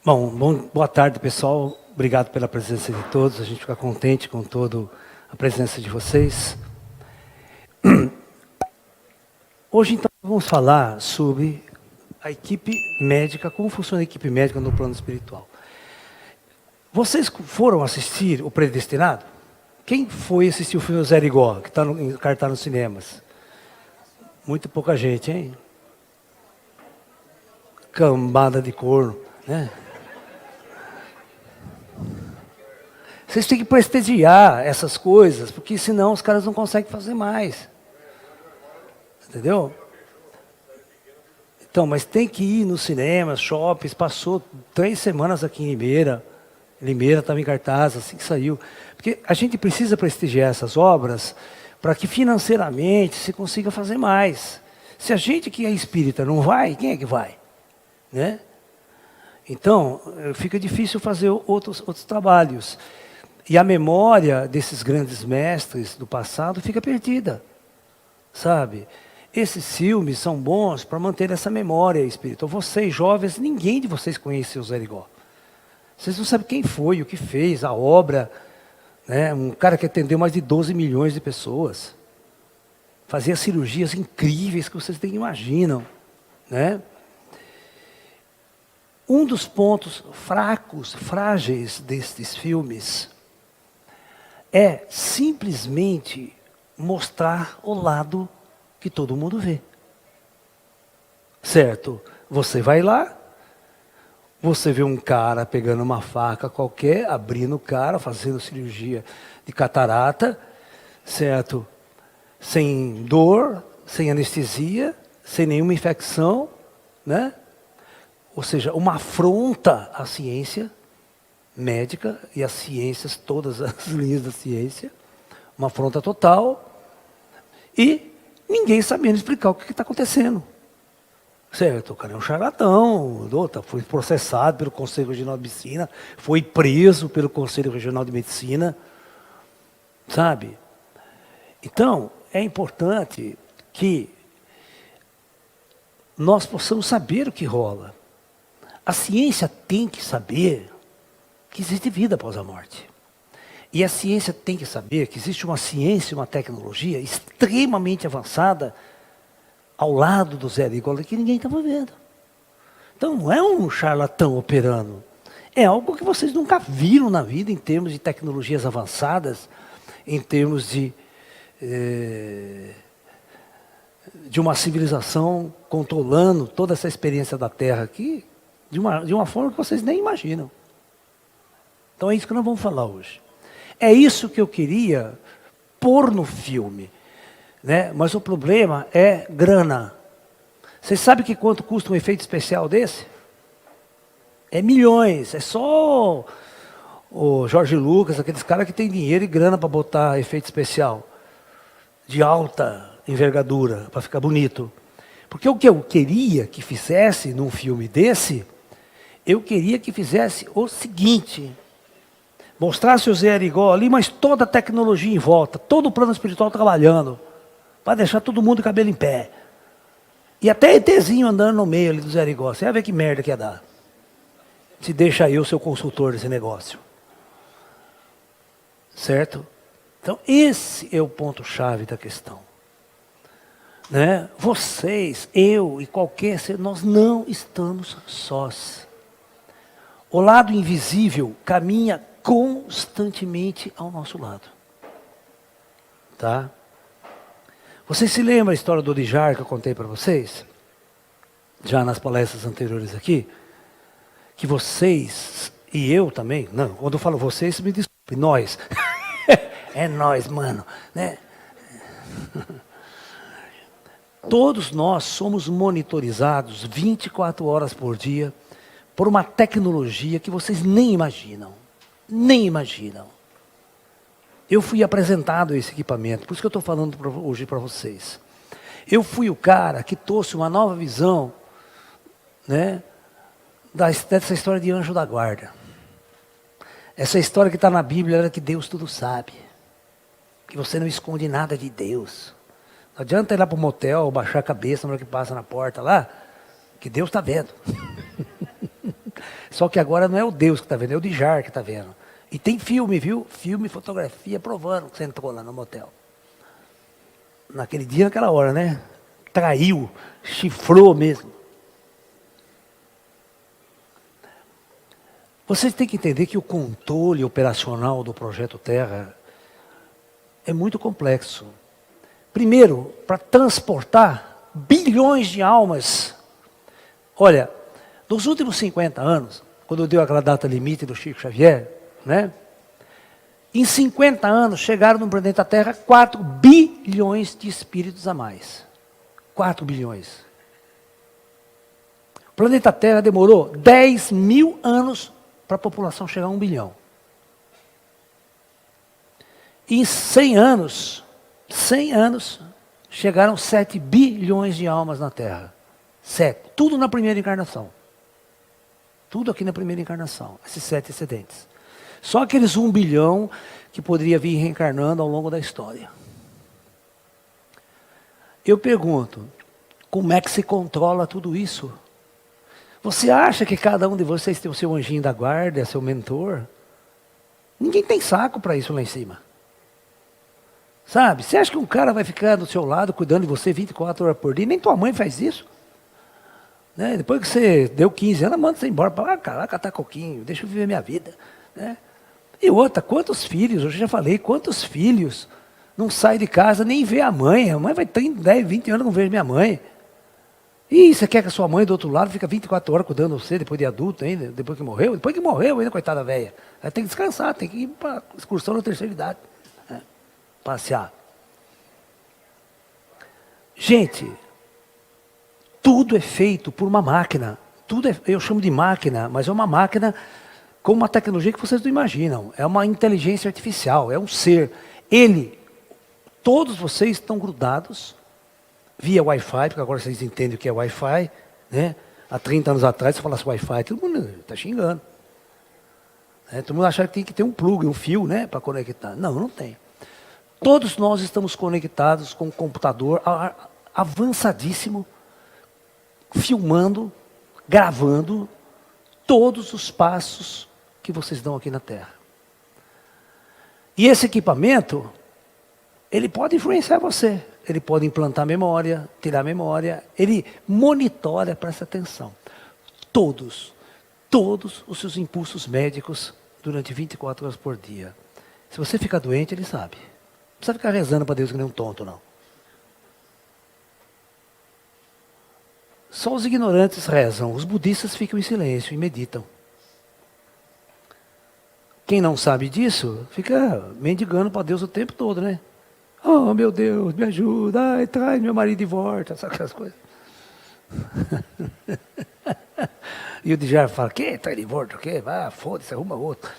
Boa tarde, pessoal. Obrigado pela presença de todos. A gente fica contente com toda a presença de vocês. Hoje, então, vamos falar sobre a equipe médica, como funciona a equipe médica no plano espiritual. Vocês foram assistir o Predestinado? Quem foi assistir o filme Zé Rigó, que está em cartaz nos cinemas? Muito pouca gente, hein? Cambada de corno, né? Vocês têm que prestigiar essas coisas, porque senão os caras não conseguem fazer mais. Entendeu? Então, mas tem que ir nos cinemas, shoppings. Passou 3 semanas aqui em Limeira. Limeira estava em cartaz, assim que saiu. Porque a gente precisa prestigiar essas obras para que financeiramente se consiga fazer mais. Se a gente que é espírita não vai, quem é que vai? Né? Então, fica difícil fazer outros trabalhos. E a memória desses grandes mestres do passado fica perdida, sabe? Esses filmes são bons para manter essa memória espiritual. Vocês jovens, ninguém de vocês conhece o Zé Rigó. Vocês não sabem quem foi, o que fez, a obra. Né? Um cara que atendeu mais de 12 milhões de pessoas. Fazia cirurgias incríveis que vocês nem imaginam. Né? Um dos pontos frágeis destes filmes é simplesmente mostrar o lado que todo mundo vê. Certo? Você vai lá, você vê um cara pegando uma faca qualquer, abrindo o cara, fazendo cirurgia de catarata, certo? Sem dor, sem anestesia, sem nenhuma infecção, né? Ou seja, uma afronta à ciência médica e às ciências, todas as linhas da ciência, uma afronta total, e ninguém sabendo explicar o que está acontecendo. Certo, o cara é um charlatão, foi processado pelo Conselho Regional de Medicina, foi preso pelo Conselho Regional de Medicina, sabe? Então, é importante que nós possamos saber o que rola. A ciência tem que saber que existe vida após a morte. E a ciência tem que saber que existe uma ciência, uma tecnologia extremamente avançada ao lado do Zé Rigó que ninguém estava vendo. Então não é um charlatão operando. É algo que vocês nunca viram na vida em termos de tecnologias avançadas, em termos de uma civilização controlando toda essa experiência da Terra aqui, de uma forma que vocês nem imaginam. Então é isso que nós vamos falar hoje. É isso que eu queria pôr no filme. Né? Mas o problema é grana. Vocês sabem que quanto custa um efeito especial desse? É milhões. É só o Jorge Lucas, aqueles caras que tem dinheiro e grana para botar efeito especial. De alta envergadura, para ficar bonito. Porque o que eu queria que fizesse num filme desse, eu queria que fizesse o seguinte: mostrasse o Zé Rigó ali, mas toda a tecnologia em volta, todo o plano espiritual trabalhando, para deixar todo mundo de cabelo em pé. E até ETzinho andando no meio ali do Zé Rigó. Você vai ver que merda que ia dar. Se deixa eu ser o consultor desse negócio. Certo? Então esse é o ponto-chave da questão. Né? Vocês, eu e qualquer ser, nós não estamos sós. O lado invisível caminha constantemente ao nosso lado. Tá? Vocês se lembram a história do Orijar que eu contei para vocês? Já nas palestras anteriores aqui? Que vocês, e eu também, não, quando eu falo vocês, me desculpe, nós. É nós, mano. Né? Todos nós somos monitorizados 24 horas por dia por uma tecnologia que vocês nem imaginam. Nem imaginam. Eu fui apresentado a esse equipamento, por isso que eu estou falando hoje para vocês. Eu fui o cara que trouxe uma nova visão, né, dessa história de anjo da guarda. Essa história que está na Bíblia era que Deus tudo sabe. Que você não esconde nada de Deus. Não adianta ir lá para o motel ou baixar a cabeça na hora que passa na porta lá, que Deus está vendo. Só que agora não é o Deus que está vendo, é o Djar que está vendo. E tem filme, viu? Filme, fotografia, provando que você entrou lá no motel. Naquele dia, naquela hora, né? Traiu, chifrou mesmo. Vocês têm que entender que o controle operacional do Projeto Terra é muito complexo. Primeiro, para transportar bilhões de almas. Olha, nos últimos 50 anos, quando deu aquela data limite do Chico Xavier, né? Em 50 anos chegaram no planeta Terra 4 bilhões de espíritos a mais. 4 bilhões. O planeta Terra demorou 10 mil anos para a população chegar a 1 bilhão. Em 100 anos, chegaram 7 bilhões de almas na Terra. 7. Tudo na primeira encarnação. Tudo aqui na primeira encarnação. Esses 7 excedentes. Só aqueles 1 bilhão que poderia vir reencarnando ao longo da história. Eu pergunto, como é que se controla tudo isso? Você acha que cada um de vocês tem o seu anjinho da guarda, seu mentor? Ninguém tem saco para isso lá em cima. Sabe? Você acha que um cara vai ficar do seu lado cuidando de você 24 horas por dia? Nem tua mãe faz isso. Né? Depois que você deu 15 anos, manda você embora. Vai catar coquinho, deixa eu viver minha vida. Né? E outra, quantos filhos, eu já falei, quantos filhos não saem de casa nem vê a mãe? A mãe vai ter 10, 20 anos não vejo minha mãe. E você quer que a sua mãe do outro lado fica 24 horas cuidando de você, depois de adulto ainda, depois que morreu ainda, coitada velha. Ela tem que descansar, tem que ir para excursão na terceira idade. Né? Passear. Gente, tudo é feito por uma máquina. Eu chamo de máquina, mas é uma máquina com uma tecnologia que vocês não imaginam. É uma inteligência artificial, é um ser. Todos vocês estão grudados via Wi-Fi, porque agora vocês entendem o que é Wi-Fi, né? Há 30 anos atrás, se falasse Wi-Fi, todo mundo está xingando. Todo mundo achava que tem que ter um plug, um fio, né, para conectar. Não, não tem. Todos nós estamos conectados com um computador avançadíssimo, filmando, gravando todos os passos que vocês dão aqui na Terra. E esse equipamento, ele pode influenciar você. Ele pode implantar memória, tirar memória. Ele monitora, presta atenção. Todos os seus impulsos médicos durante 24 horas por dia. Se você ficar doente, ele sabe. Não precisa ficar rezando para Deus que nem um tonto, não. Só os ignorantes rezam. Os budistas ficam em silêncio e meditam. Quem não sabe disso, fica mendigando para Deus o tempo todo, né? Oh, meu Deus, me ajuda. Ai, traz meu marido de volta. Sabe aquelas coisas? E o Djar fala, que traz de volta? O quê? Ah, foda-se, arruma outro.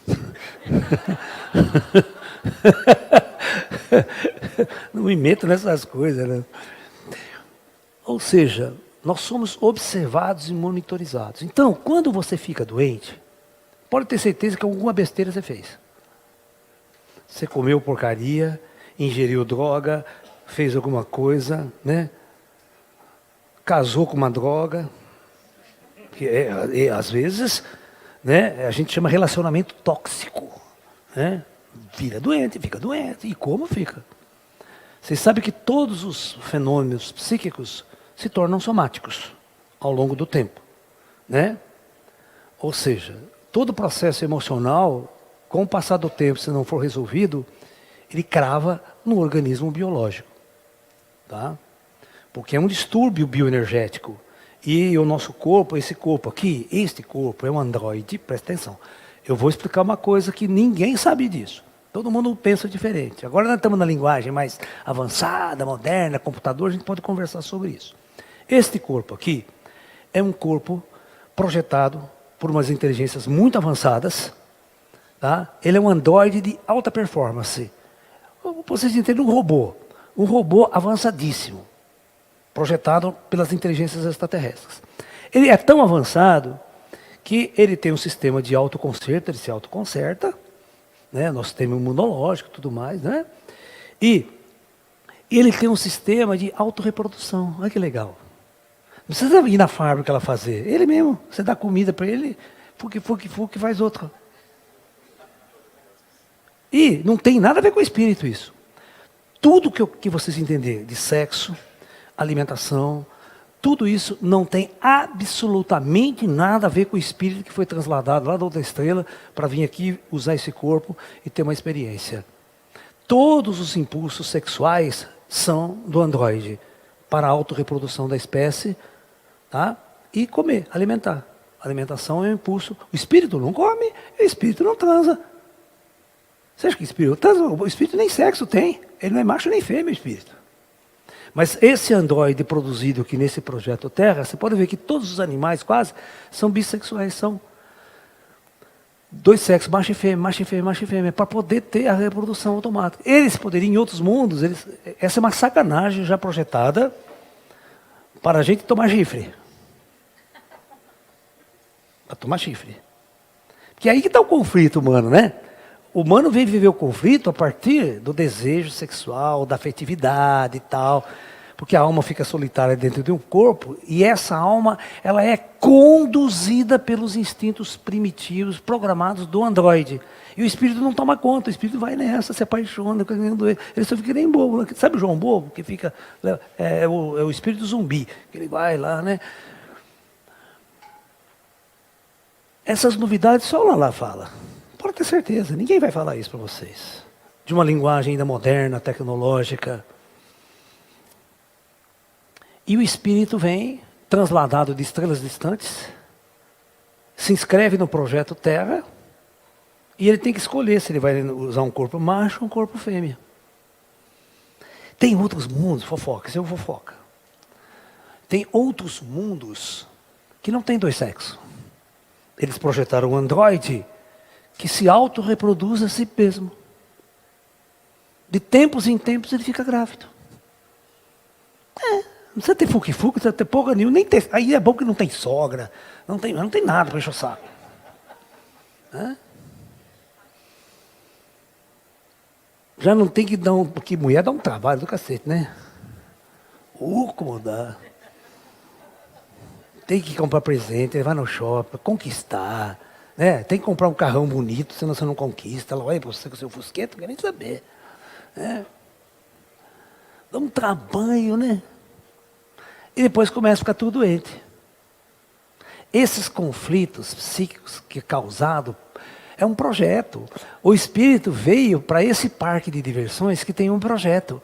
Não me meto nessas coisas, né? Ou seja, nós somos observados e monitorizados. Então, quando você fica doente, pode ter certeza que alguma besteira você fez. Você comeu porcaria, ingeriu droga, fez alguma coisa, né? Casou com uma droga, que às vezes, né, a gente chama relacionamento tóxico, né? Fica doente, e como fica? Vocês sabem que todos os fenômenos psíquicos se tornam somáticos ao longo do tempo, né? Ou seja, todo processo emocional, com o passar do tempo, se não for resolvido, ele crava no organismo biológico, tá? Porque é um distúrbio bioenergético. E o nosso corpo, esse corpo aqui, este corpo é um androide, presta atenção. Eu vou explicar uma coisa que ninguém sabe disso. Todo mundo pensa diferente. Agora nós estamos na linguagem mais avançada, moderna, computador, a gente pode conversar sobre isso. Este corpo aqui é um corpo projetado por umas inteligências muito avançadas, tá? Ele é um androide de alta performance. Vocês entendem um robô avançadíssimo, projetado pelas inteligências extraterrestres. Ele é tão avançado que ele tem um sistema de autoconserto, ele se autoconserta, né? Nosso sistema imunológico e tudo mais, né? E ele tem um sistema de autorreprodução. Olha que legal. Não precisa ir na fábrica ela fazer. Ele mesmo, você dá comida para ele, Fuque, faz outra. E não tem nada a ver com o espírito isso. Tudo que vocês entenderem de sexo, alimentação, tudo isso não tem absolutamente nada a ver com o espírito que foi transladado lá da outra estrela para vir aqui usar esse corpo e ter uma experiência. Todos os impulsos sexuais são do androide para a autorreprodução da espécie, tá? E comer, alimentar. A alimentação é um impulso. O espírito não come, o espírito não transa. Você acha que o espírito transa? O espírito nem sexo tem. Ele não é macho nem fêmea, o espírito. Mas esse androide produzido aqui nesse projeto Terra, você pode ver que todos os animais quase são bissexuais, são dois sexos, macho e fêmea, macho e fêmea, macho e fêmea, para poder ter a reprodução automática. Eles poderiam, em outros mundos, essa é uma sacanagem já projetada para a gente tomar chifre. Para tomar chifre. Porque aí que está o conflito humano, né? O humano vem viver o conflito a partir do desejo sexual, da afetividade e tal. Porque a alma fica solitária dentro de um corpo e essa alma, ela é conduzida pelos instintos primitivos, programados do androide. E o espírito não toma conta, o espírito vai nessa, se apaixona, ele só fica nem bobo. Sabe o João Bobo? Que fica, é o espírito zumbi, que ele vai lá, né? Essas novidades só o Lala fala. Pode ter certeza, ninguém vai falar isso para vocês. De uma linguagem ainda moderna, tecnológica. E o espírito vem, transladado de estrelas distantes, se inscreve no projeto Terra, e ele tem que escolher se ele vai usar um corpo macho ou um corpo fêmea. Tem outros mundos, fofoca, isso é fofoca. Tem outros mundos que não tem dois sexos. Eles projetaram um androide que se autorreproduz a si mesmo. De tempos em tempos ele fica grávido. Não precisa ter fuque-fuque, não precisa ter porra nenhuma. Nem ter, aí é bom que não tem sogra, não tem nada para encher o saco. Já não tem que dar porque mulher dá um trabalho do cacete, né? Como dá. Tem que comprar presente, vai no shopping, conquistar. Né? Tem que comprar um carrão bonito, senão você não conquista. Ela olha para você com o seu fusqueta, não quer nem saber. Dá um trabalho, né? E depois começa a ficar tudo doente. Esses conflitos psíquicos que é causado é um projeto. O espírito veio para esse parque de diversões que tem um projeto.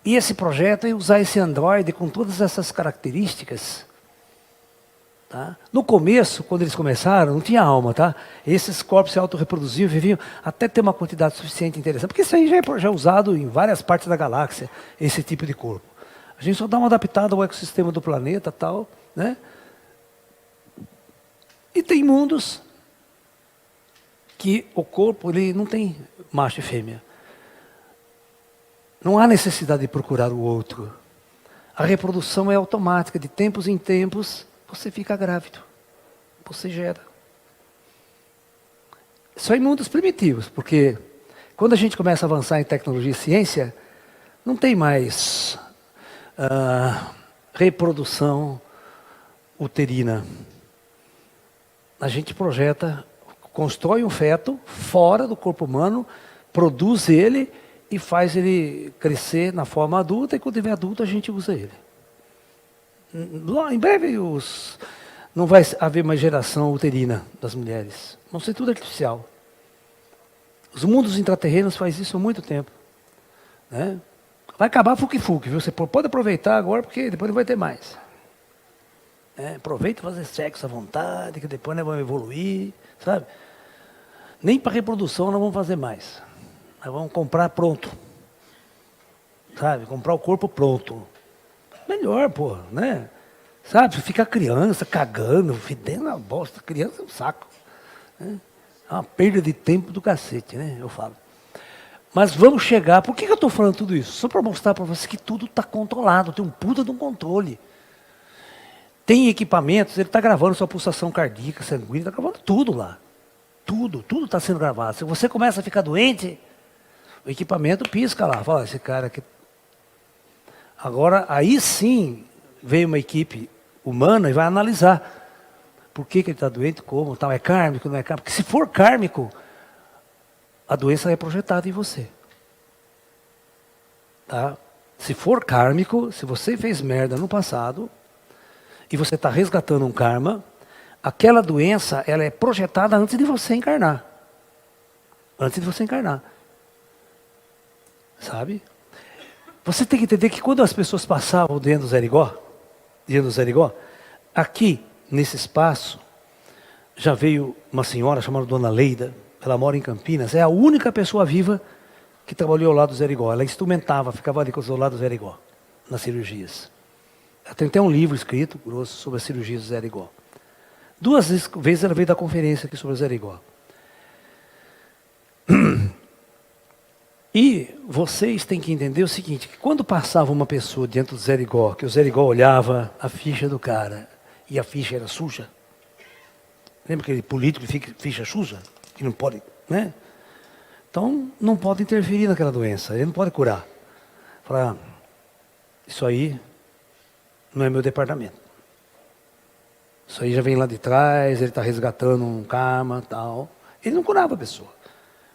E esse projeto é usar esse androide com todas essas características. Tá? No começo, quando eles começaram, não tinha alma, tá? Esses corpos se autorreproduziam, viviam até ter uma quantidade suficiente interessante. Porque isso aí já é usado em várias partes da galáxia, esse tipo de corpo. A gente só dá uma adaptada ao ecossistema do planeta e tal, né? E tem mundos que o corpo ele não tem macho e fêmea. Não há necessidade de procurar o outro. A reprodução é automática, de tempos em tempos você fica grávido, você gera. Só em mundos primitivos, porque quando a gente começa a avançar em tecnologia e ciência, não tem mais reprodução uterina. A gente projeta, constrói um feto fora do corpo humano, produz ele e faz ele crescer na forma adulta, e quando tiver adulto a gente usa ele. Em breve não vai haver mais geração uterina das mulheres. Vão ser tudo artificial. Os mundos intraterrenos fazem isso há muito tempo. Né? Vai acabar fuque-fuque, viu? Você pode aproveitar agora, porque depois não vai ter mais. Aproveita e fazer sexo à vontade, que depois nós vamos evoluir, sabe? Nem para reprodução nós vamos fazer mais. Nós vamos comprar pronto. Sabe? Comprar o corpo pronto. Melhor, pô, né? Sabe? Ficar criança cagando, fedendo a bosta. Criança é um saco. Né? É uma perda de tempo do cacete, né? Eu falo. Mas vamos chegar... Por que eu estou falando tudo isso? Só para mostrar para você que tudo está controlado. Tem um puta de um controle. Tem equipamentos, ele está gravando sua pulsação cardíaca, sanguínea, está gravando tudo lá. Tudo está sendo gravado. Se você começa a ficar doente, o equipamento pisca lá. Fala, esse cara aqui... Agora, aí sim, veio uma equipe humana e vai analisar. por que ele está doente, como, tal, é kármico, não é kármico. Porque se for kármico, a doença é projetada em você. Tá? Se for kármico, se você fez merda no passado, e você está resgatando um karma, aquela doença, ela é projetada antes de você encarnar. Antes de você encarnar. Sabe? Você tem que entender que quando as pessoas passavam dentro do Zerigó, aqui, nesse espaço, já veio uma senhora chamada Dona Leida, ela mora em Campinas, é a única pessoa viva que trabalhou ao lado do Zerigó. Ela instrumentava, ficava ali ao lado do Zerigó, nas cirurgias. Tem até um livro escrito, grosso, sobre as cirurgias do Zerigó. 2 vezes ela veio dar conferência aqui sobre o Zerigó. E vocês têm que entender o seguinte, que quando passava uma pessoa dentro do Zerigó, que o Zerigó olhava a ficha do cara, e a ficha era suja. Lembra aquele político que fica ficha suja? Que não pode, né? Então, não pode interferir naquela doença, ele não pode curar. Falar, isso aí não é meu departamento. Isso aí já vem lá de trás, ele está resgatando um karma, tal. Ele não curava a pessoa,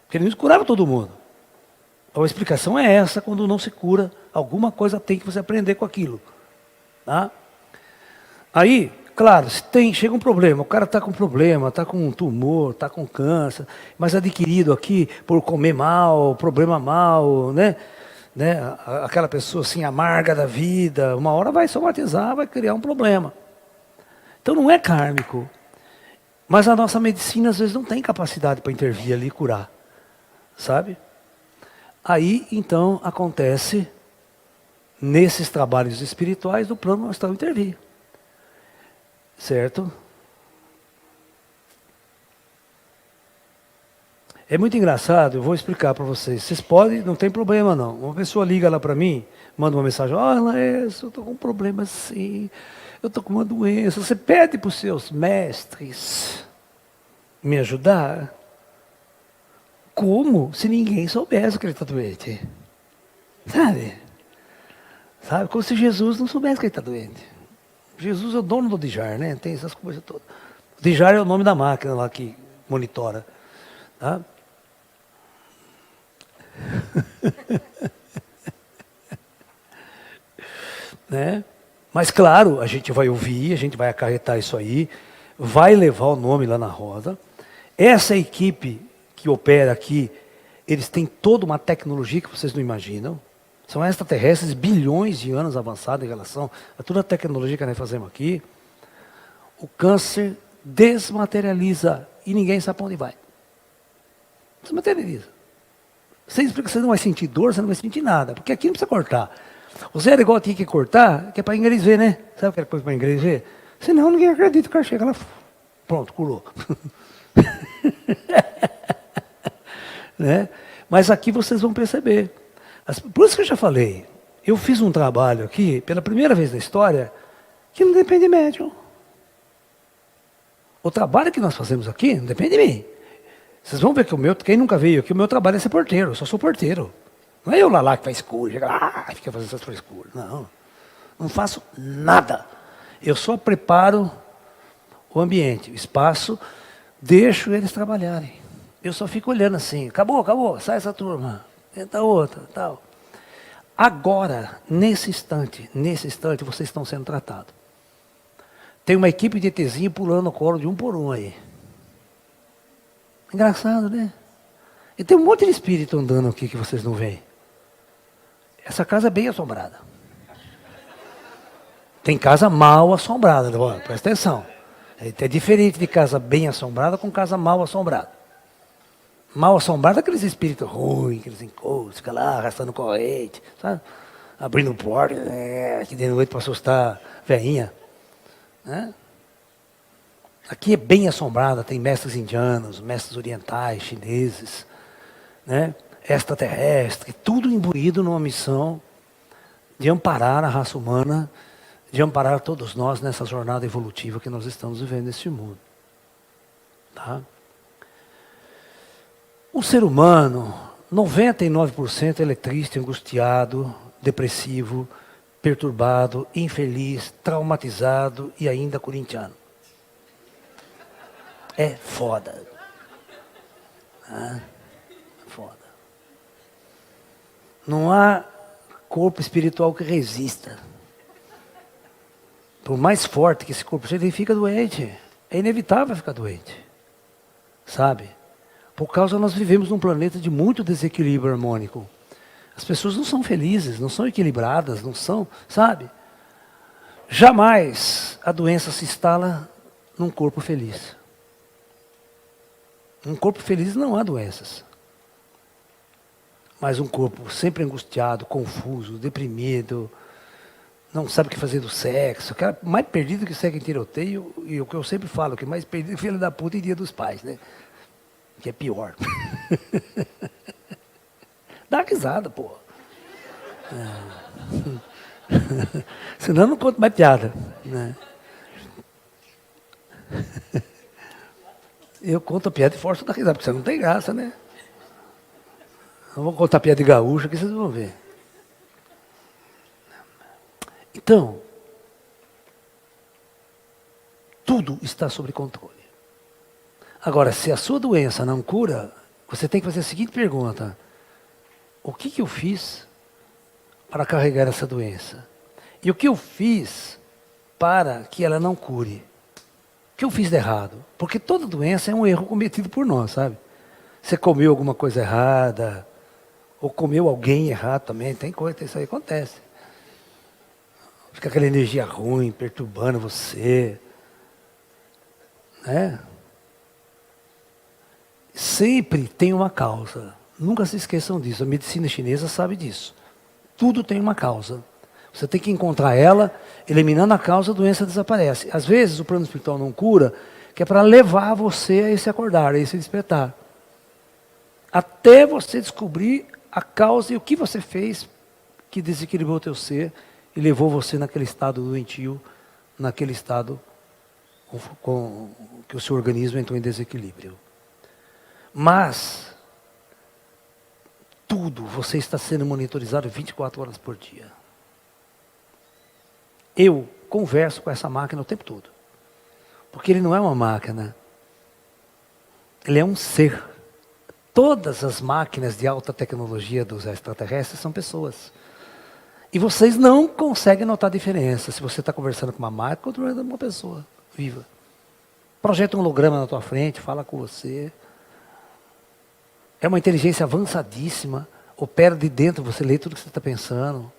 porque ele não curava todo mundo. A explicação é essa, quando não se cura, alguma coisa tem que você aprender com aquilo. Tá? Aí, claro, chega um problema, o cara está com problema, está com um tumor, está com câncer, mas adquirido aqui por comer mal, problema mal, né? Aquela pessoa assim amarga da vida, uma hora vai somatizar, vai criar um problema. Então não é kármico, mas a nossa medicina às vezes não tem capacidade para intervir ali e curar, sabe? Aí então acontece, nesses trabalhos espirituais, do plano astral intervir. Certo? É muito engraçado, eu vou explicar para vocês. Vocês podem, não tem problema não. Uma pessoa liga lá para mim, manda uma mensagem, Laércio, eu estou com um problema assim, eu estou com uma doença. Você pede para os seus mestres me ajudar? Como? Se ninguém soubesse que ele está doente. Sabe? Como se Jesus não soubesse que ele está doente. Jesus é o dono do Dijar, né? Tem essas coisas todas. O Dijar é o nome da máquina lá que monitora. Tá? Né? Mas claro, a gente vai ouvir, a gente vai acarretar isso aí, vai levar o nome lá na roda. Essa equipe que opera aqui, eles têm toda uma tecnologia que vocês não imaginam. São extraterrestres, bilhões de anos avançados em relação a toda a tecnologia que nós fazemos aqui. O câncer desmaterializa e ninguém sabe para onde vai. Desmaterializa. Você explica que você não vai sentir dor, você não vai sentir nada, porque aqui não precisa cortar. O Zé igual tinha que cortar, que é para engrever, né? Sabe aquela coisa para engrever? Senão ninguém acredita, o cara chega lá, pronto, curou. Né? Mas aqui vocês vão perceber. Por isso que eu já falei, eu fiz um trabalho aqui, pela primeira vez na história, que não depende de médium. O trabalho que nós fazemos aqui não depende de mim. Vocês vão ver que quem nunca veio aqui, o meu trabalho é ser porteiro, eu só sou porteiro. Não é eu lá que faz escuro, chega lá, fica fazendo essas frescuras. Não faço nada. Eu só preparo o ambiente, o espaço, deixo eles trabalharem. Eu só fico olhando assim, acabou, sai essa turma, entra outra, tal. Agora, nesse instante, vocês estão sendo tratados. Tem uma equipe de ETzinho pulando no colo de um por um aí. Engraçado, né? E tem um monte de espírito andando aqui que vocês não veem. Essa casa é bem assombrada. Tem casa mal assombrada, presta atenção. É diferente de casa bem assombrada com casa mal assombrada. Mal assombrada é aqueles espíritos ruins, aqueles encostos, fica lá arrastando corrente, sabe? Abrindo porta, aqui de noite para assustar a velhinha. Né? Aqui é bem assombrada, tem mestres indianos, mestres orientais, chineses, né? Extraterrestre, tudo imbuído numa missão de amparar a raça humana, de amparar todos nós nessa jornada evolutiva que nós estamos vivendo neste mundo. Tá? O ser humano, 99% ele é triste, angustiado, depressivo, perturbado, infeliz, traumatizado e ainda corintiano. É foda. Foda. Não há corpo espiritual que resista. Por mais forte que esse corpo seja, ele fica doente. É inevitável ficar doente. Sabe? Por causa nós vivemos num planeta de muito desequilíbrio harmônico. As pessoas não são felizes, não são equilibradas, não são, sabe? Jamais a doença se instala num corpo feliz. Num corpo feliz não há doenças. Mas um corpo sempre angustiado, confuso, deprimido, não sabe o que fazer do sexo, que é mais perdido que segue em tiroteio, e o que eu sempre falo, que é mais perdido que filho da puta em dia dos pais, né? Que é pior. Dá uma risada, pô. Senão eu não conto mais piada, né? Eu conto a piada e forço da risada, porque você não tem graça, né? Eu vou contar piada de gaúcha que vocês vão ver. Então, tudo está sob controle. Agora, se a sua doença não cura, você tem que fazer a seguinte pergunta: o que eu fiz para carregar essa doença? E o que eu fiz para que ela não cure? O que eu fiz de errado? Porque toda doença é um erro cometido por nós, sabe? Você comeu alguma coisa errada, ou comeu alguém errado também, tem coisa, isso aí acontece. Fica aquela energia ruim, perturbando você. Né? Sempre tem uma causa. Nunca se esqueçam disso. A medicina chinesa sabe disso. Tudo tem uma causa. Você tem que encontrar ela, eliminando a causa, a doença desaparece. Às vezes o plano espiritual não cura, que é para levar você a esse acordar, a esse despertar. Até você descobrir a causa e o que você fez que desequilibrou o teu ser e levou você naquele estado doentio, naquele estado que o seu organismo entrou em desequilíbrio. Mas tudo, você está sendo monitorizado 24 horas por dia. Eu converso com essa máquina o tempo todo. Porque ele não é uma máquina. Ele é um ser. Todas as máquinas de alta tecnologia dos extraterrestres são pessoas. E vocês não conseguem notar a diferença se você está conversando com uma máquina ou com uma pessoa viva. Projeta um holograma na tua frente, fala com você. É uma inteligência avançadíssima. Opera de dentro, você lê tudo o que você está pensando.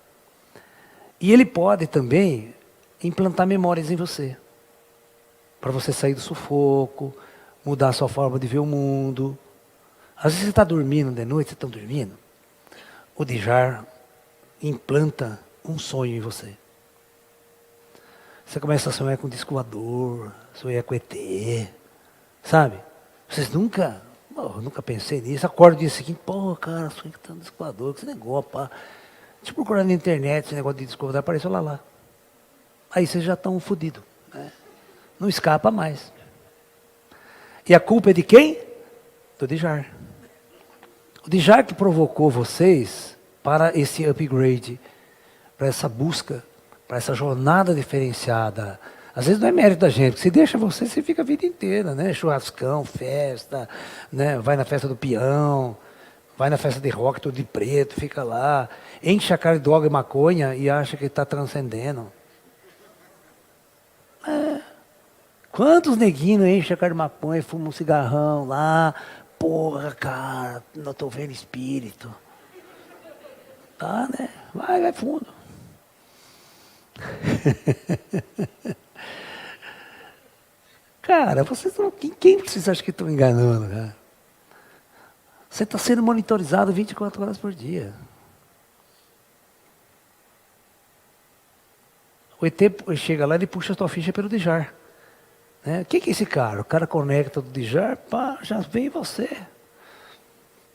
E ele pode também implantar memórias em você. Para você sair do sufoco, mudar a sua forma de ver o mundo. Às vezes você está dormindo de noite, vocês estão dormindo. O Dijar implanta um sonho em você. Você começa a sonhar com o disco voador, sonhar com ET, sabe? Vocês nunca pensei nisso. Acorda o dia seguinte, pô, cara, sonhei que tá no disco voador, que esse negócio, pá. Deixa eu procurar na internet esse negócio de disco voador, apareceu lá. Aí vocês já estão fodidos, né? Não escapa mais. E a culpa é de quem? Do Dijar. O Dijar que provocou vocês para esse upgrade, para essa busca, para essa jornada diferenciada. Às vezes não é mérito da gente, porque se deixa você fica a vida inteira, né? Churrascão, festa, né? Vai na festa do peão, vai na festa de rock, todo de preto, fica lá, enche a cara de droga e maconha e acha que está transcendendo. Quantos neguinhos enchem a cara de maconha e fumam um cigarrão lá? Porra, cara, não estou vendo espírito. Tá, né? Vai fundo. Cara, vocês não, quem vocês acham que estão enganando, cara? Você está sendo monitorizado 24 horas por dia. O ET chega lá e ele puxa a tua ficha pelo Dijar. Né? O que é esse cara? O cara conecta do Dijar, pá, já vem você.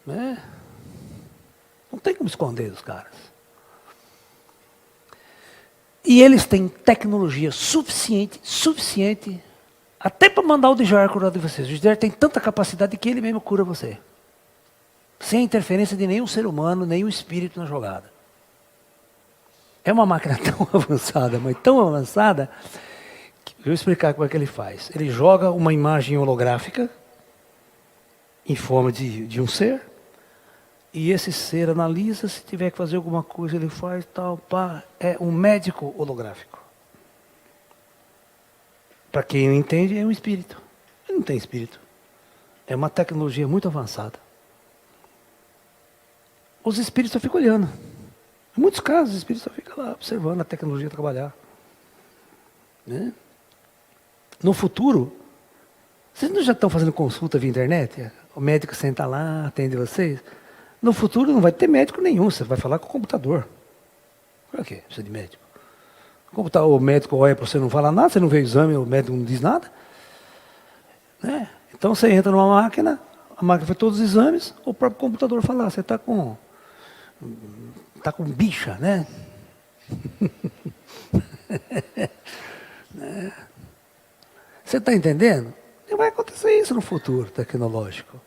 Né? Não tem como esconder os caras. E eles têm tecnologia suficiente, até para mandar o Dijar curar de vocês. O Dijar tem tanta capacidade que ele mesmo cura você. Sem interferência de nenhum ser humano, nenhum espírito na jogada. É uma máquina tão avançada, mas tão avançada, vou explicar como é que ele faz. Ele joga uma imagem holográfica em forma de um ser, e esse ser analisa, se tiver que fazer alguma coisa, ele faz, tal, pá. É um médico holográfico. Para quem não entende, é um espírito. Ele não tem espírito. É uma tecnologia muito avançada. Os espíritos só ficam olhando. Em muitos casos, os espíritos só ficam lá, observando a tecnologia trabalhar. Né? No futuro, vocês não já estão fazendo consulta via internet? O médico senta lá, atende vocês. No futuro não vai ter médico nenhum, você vai falar com o computador. Para quê? Precisa de médico. O médico olha para você, não fala nada, você não vê o exame, o médico não diz nada. Né? Então você entra numa máquina, a máquina faz todos os exames, o próprio computador fala, você está com bicha, né? Você está entendendo? E vai acontecer isso no futuro tecnológico.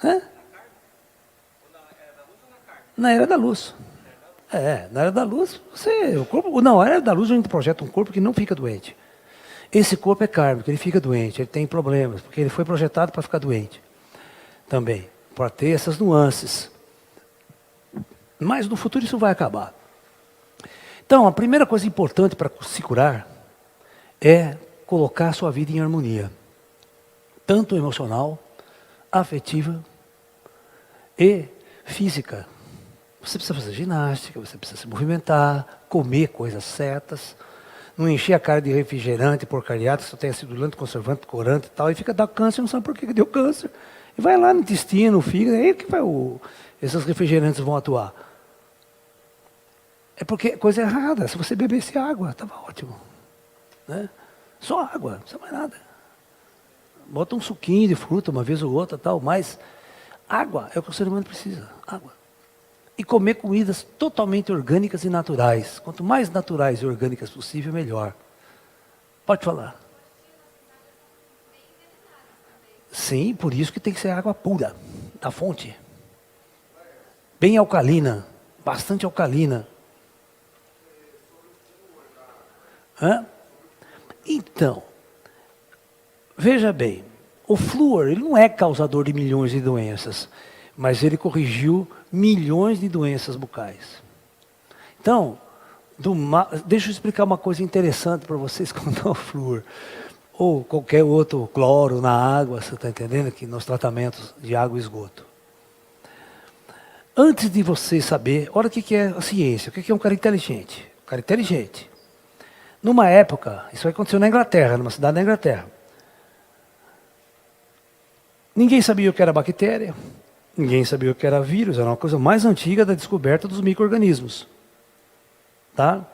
Hã? Na era da luz. Na era da luz, na era da luz a gente projeta um corpo que não fica doente. Esse corpo é kármico, ele fica doente, ele tem problemas, porque ele foi projetado para ficar doente. Também, para ter essas nuances. Mas no futuro isso vai acabar. Então, a primeira coisa importante para se curar é colocar a sua vida em harmonia. Tanto emocional, afetiva e física. Você precisa fazer ginástica, você precisa se movimentar, comer coisas certas, não encher a cara de refrigerante, porcariado, só tem acidulante, conservante, corante e tal, e fica dando câncer, não sabe por que deu câncer. E vai lá no intestino, no fígado, aí que esses refrigerantes vão atuar. É porque é coisa errada, se você bebesse água, estava ótimo. Né? Só água, não precisa mais nada. Bota um suquinho de fruta uma vez ou outra, tal, mas água é o que o ser humano precisa, água. E comer comidas totalmente orgânicas e naturais. Quanto mais naturais e orgânicas possível, melhor. Pode falar. Sim, por isso que tem que ser água pura, da fonte. Bem alcalina, bastante alcalina. Hã? Então, veja bem, o flúor ele não é causador de milhões de doenças, mas ele corrigiu milhões de doenças bucais. Então, deixa eu explicar uma coisa interessante para vocês quanto ao flúor. Ou qualquer outro cloro na água, você está entendendo? Aqui nos tratamentos de água e esgoto. Antes de você saber, olha o que é a ciência, o que é um cara inteligente. Um cara inteligente. Numa época, isso aconteceu na Inglaterra, numa cidade da Inglaterra. Ninguém sabia o que era bactéria, ninguém sabia o que era vírus, era uma coisa mais antiga da descoberta dos micro-organismos. Tá?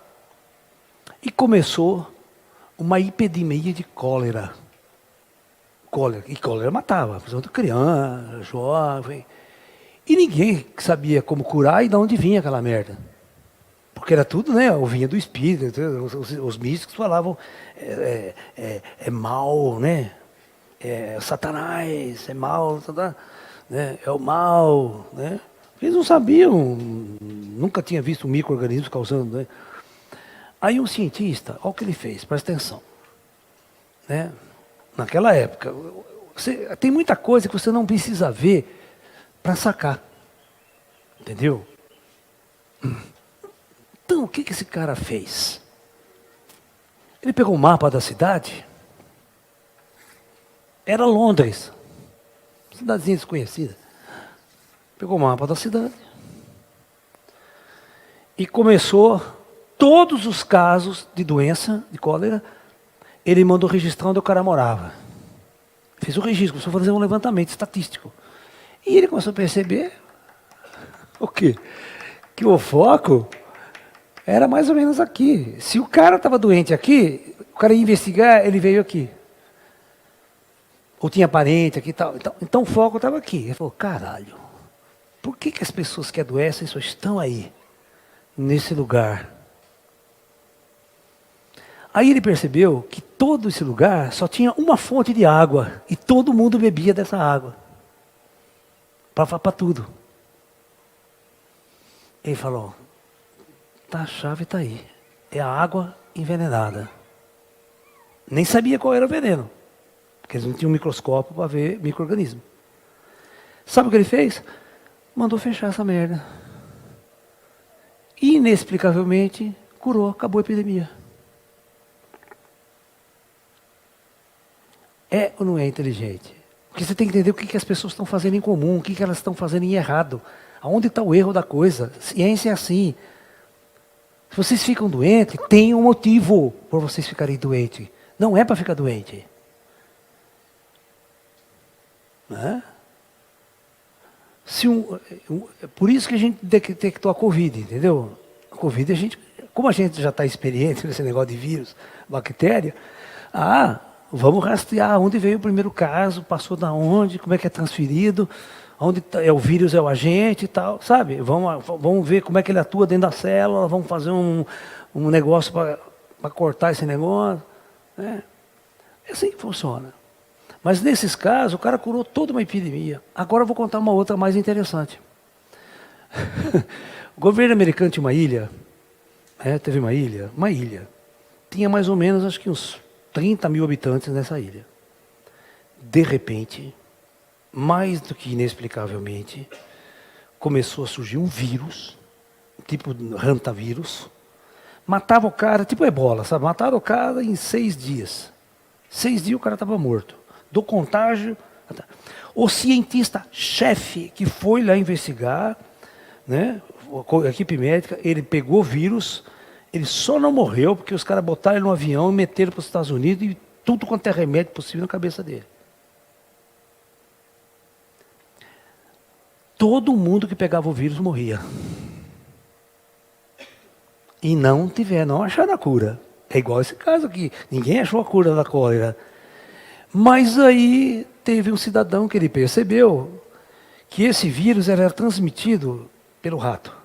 E começou uma epidemia de cólera. E cólera matava, principalmente criança, jovem. E ninguém sabia como curar e de onde vinha aquela merda. Porque era tudo, né? Vinha do espírito. Os místicos falavam, é mal, né? É Satanás, é mal, né? É o mal, né? Eles não sabiam, nunca tinham visto um micro-organismo causando, né? Aí um cientista, olha o que ele fez, presta atenção. Né? Naquela época, tem muita coisa que você não precisa ver para sacar. Entendeu? Então, o que esse cara fez? Ele pegou um mapa da cidade. Era Londres. Cidadezinha desconhecida. Pegou o mapa da cidade. E começou todos os casos de doença, de cólera, ele mandou registrar onde o cara morava. Fez o registro, começou a fazer um levantamento estatístico. E ele começou a perceber o quê? Que o foco era mais ou menos aqui. Se o cara estava doente aqui, o cara ia investigar, ele veio aqui. Ou tinha parente aqui e tal. Então o foco estava aqui. Ele falou, caralho, por que as pessoas que adoecem só estão aí, nesse lugar? Aí ele percebeu que todo esse lugar só tinha uma fonte de água. E todo mundo bebia dessa água. Para tudo. Ele falou, a chave está aí. É a água envenenada. Nem sabia qual era o veneno, porque eles não tinham um microscópio para ver micro-organismo. Sabe o que ele fez? Mandou fechar essa merda. E, inexplicavelmente, curou, acabou a epidemia. É ou não é inteligente? Porque você tem que entender o que as pessoas estão fazendo em comum, o que elas estão fazendo em errado. Aonde está o erro da coisa? Ciência é assim. Se vocês ficam doentes, tem um motivo por vocês ficarem doentes. Não é para ficar doente. Não é? Por isso que a gente detectou a Covid, entendeu? A Covid, como a gente já está experiente nesse negócio de vírus, bactéria, vamos rastrear onde veio o primeiro caso, passou da onde, como é que é transferido, onde é o vírus, é o agente e tal, sabe? Vamos ver como é que ele atua dentro da célula, vamos fazer um negócio para cortar esse negócio. Né? É assim que funciona. Mas nesses casos, o cara curou toda uma epidemia. Agora eu vou contar uma outra mais interessante. O governo americano tinha uma ilha, teve uma ilha, tinha mais ou menos, acho que uns 30 mil habitantes nessa ilha. De repente, mais do que inexplicavelmente, começou a surgir um vírus, tipo hantavírus, matava o cara, tipo ebola, sabe? Mataram o cara em 6 dias. 6 dias o cara estava morto. Do contágio. O cientista-chefe que foi lá investigar, né, a equipe médica, ele pegou o vírus, ele só não morreu porque os caras botaram ele no avião e meteram para os Estados Unidos e tudo quanto é remédio possível na cabeça dele. Todo mundo que pegava o vírus morria. E não acharam a cura. É igual esse caso aqui. Ninguém achou a cura da cólera. Mas aí teve um cidadão que ele percebeu que esse vírus era transmitido pelo rato.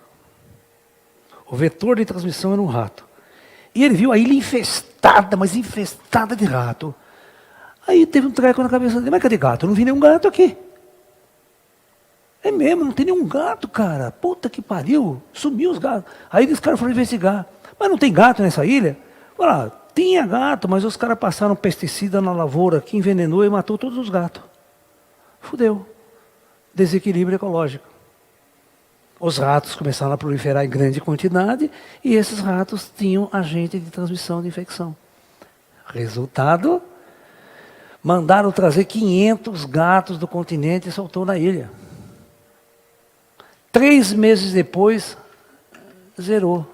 O vetor de transmissão era um rato. E ele viu a ilha infestada, mas infestada de rato. Aí teve um treco na cabeça dele. Mas cadê gato? Eu não vi nenhum gato aqui. É mesmo, não tem nenhum gato, cara. Puta que pariu. Sumiu os gatos. Aí os caras foram investigar. Mas não tem gato nessa ilha? Falaram, tinha gato, mas os caras passaram pesticida na lavoura que envenenou e matou todos os gatos. Fudeu. Desequilíbrio ecológico. Os ratos começaram a proliferar em grande quantidade e esses ratos tinham agente de transmissão de infecção. Resultado, mandaram trazer 500 gatos do continente e soltou na ilha. 3 meses depois, zerou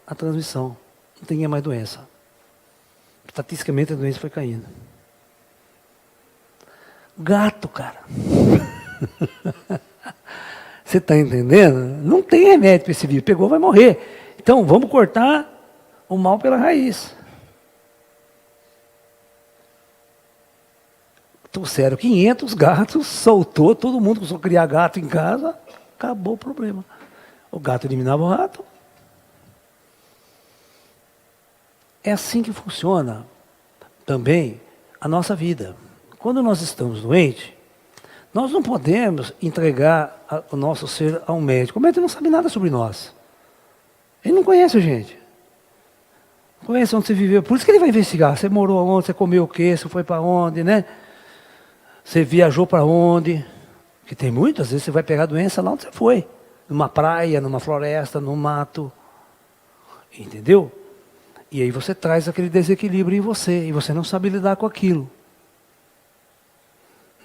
a transmissão. Não tinha mais doença. Estatisticamente a doença foi caindo. Gato, cara. Você está entendendo? Não tem remédio para esse vírus. Pegou, vai morrer. Então, vamos cortar o mal pela raiz. Trouxeram 500 gatos, soltou, todo mundo começou a criar gato em casa, acabou o problema. O gato eliminava o rato. É assim que funciona também a nossa vida. Quando nós estamos doentes, nós não podemos entregar o nosso ser a um médico. O médico não sabe nada sobre nós. Ele não conhece a gente. Não conhece onde você viveu. Por isso que ele vai investigar. Você morou onde, você comeu o quê, você foi para onde, né? Você viajou para onde. Porque tem muitas vezes você vai pegar a doença lá onde você foi. Numa praia, numa floresta, num mato. Entendeu? E aí você traz aquele desequilíbrio em você. E você não sabe lidar com aquilo.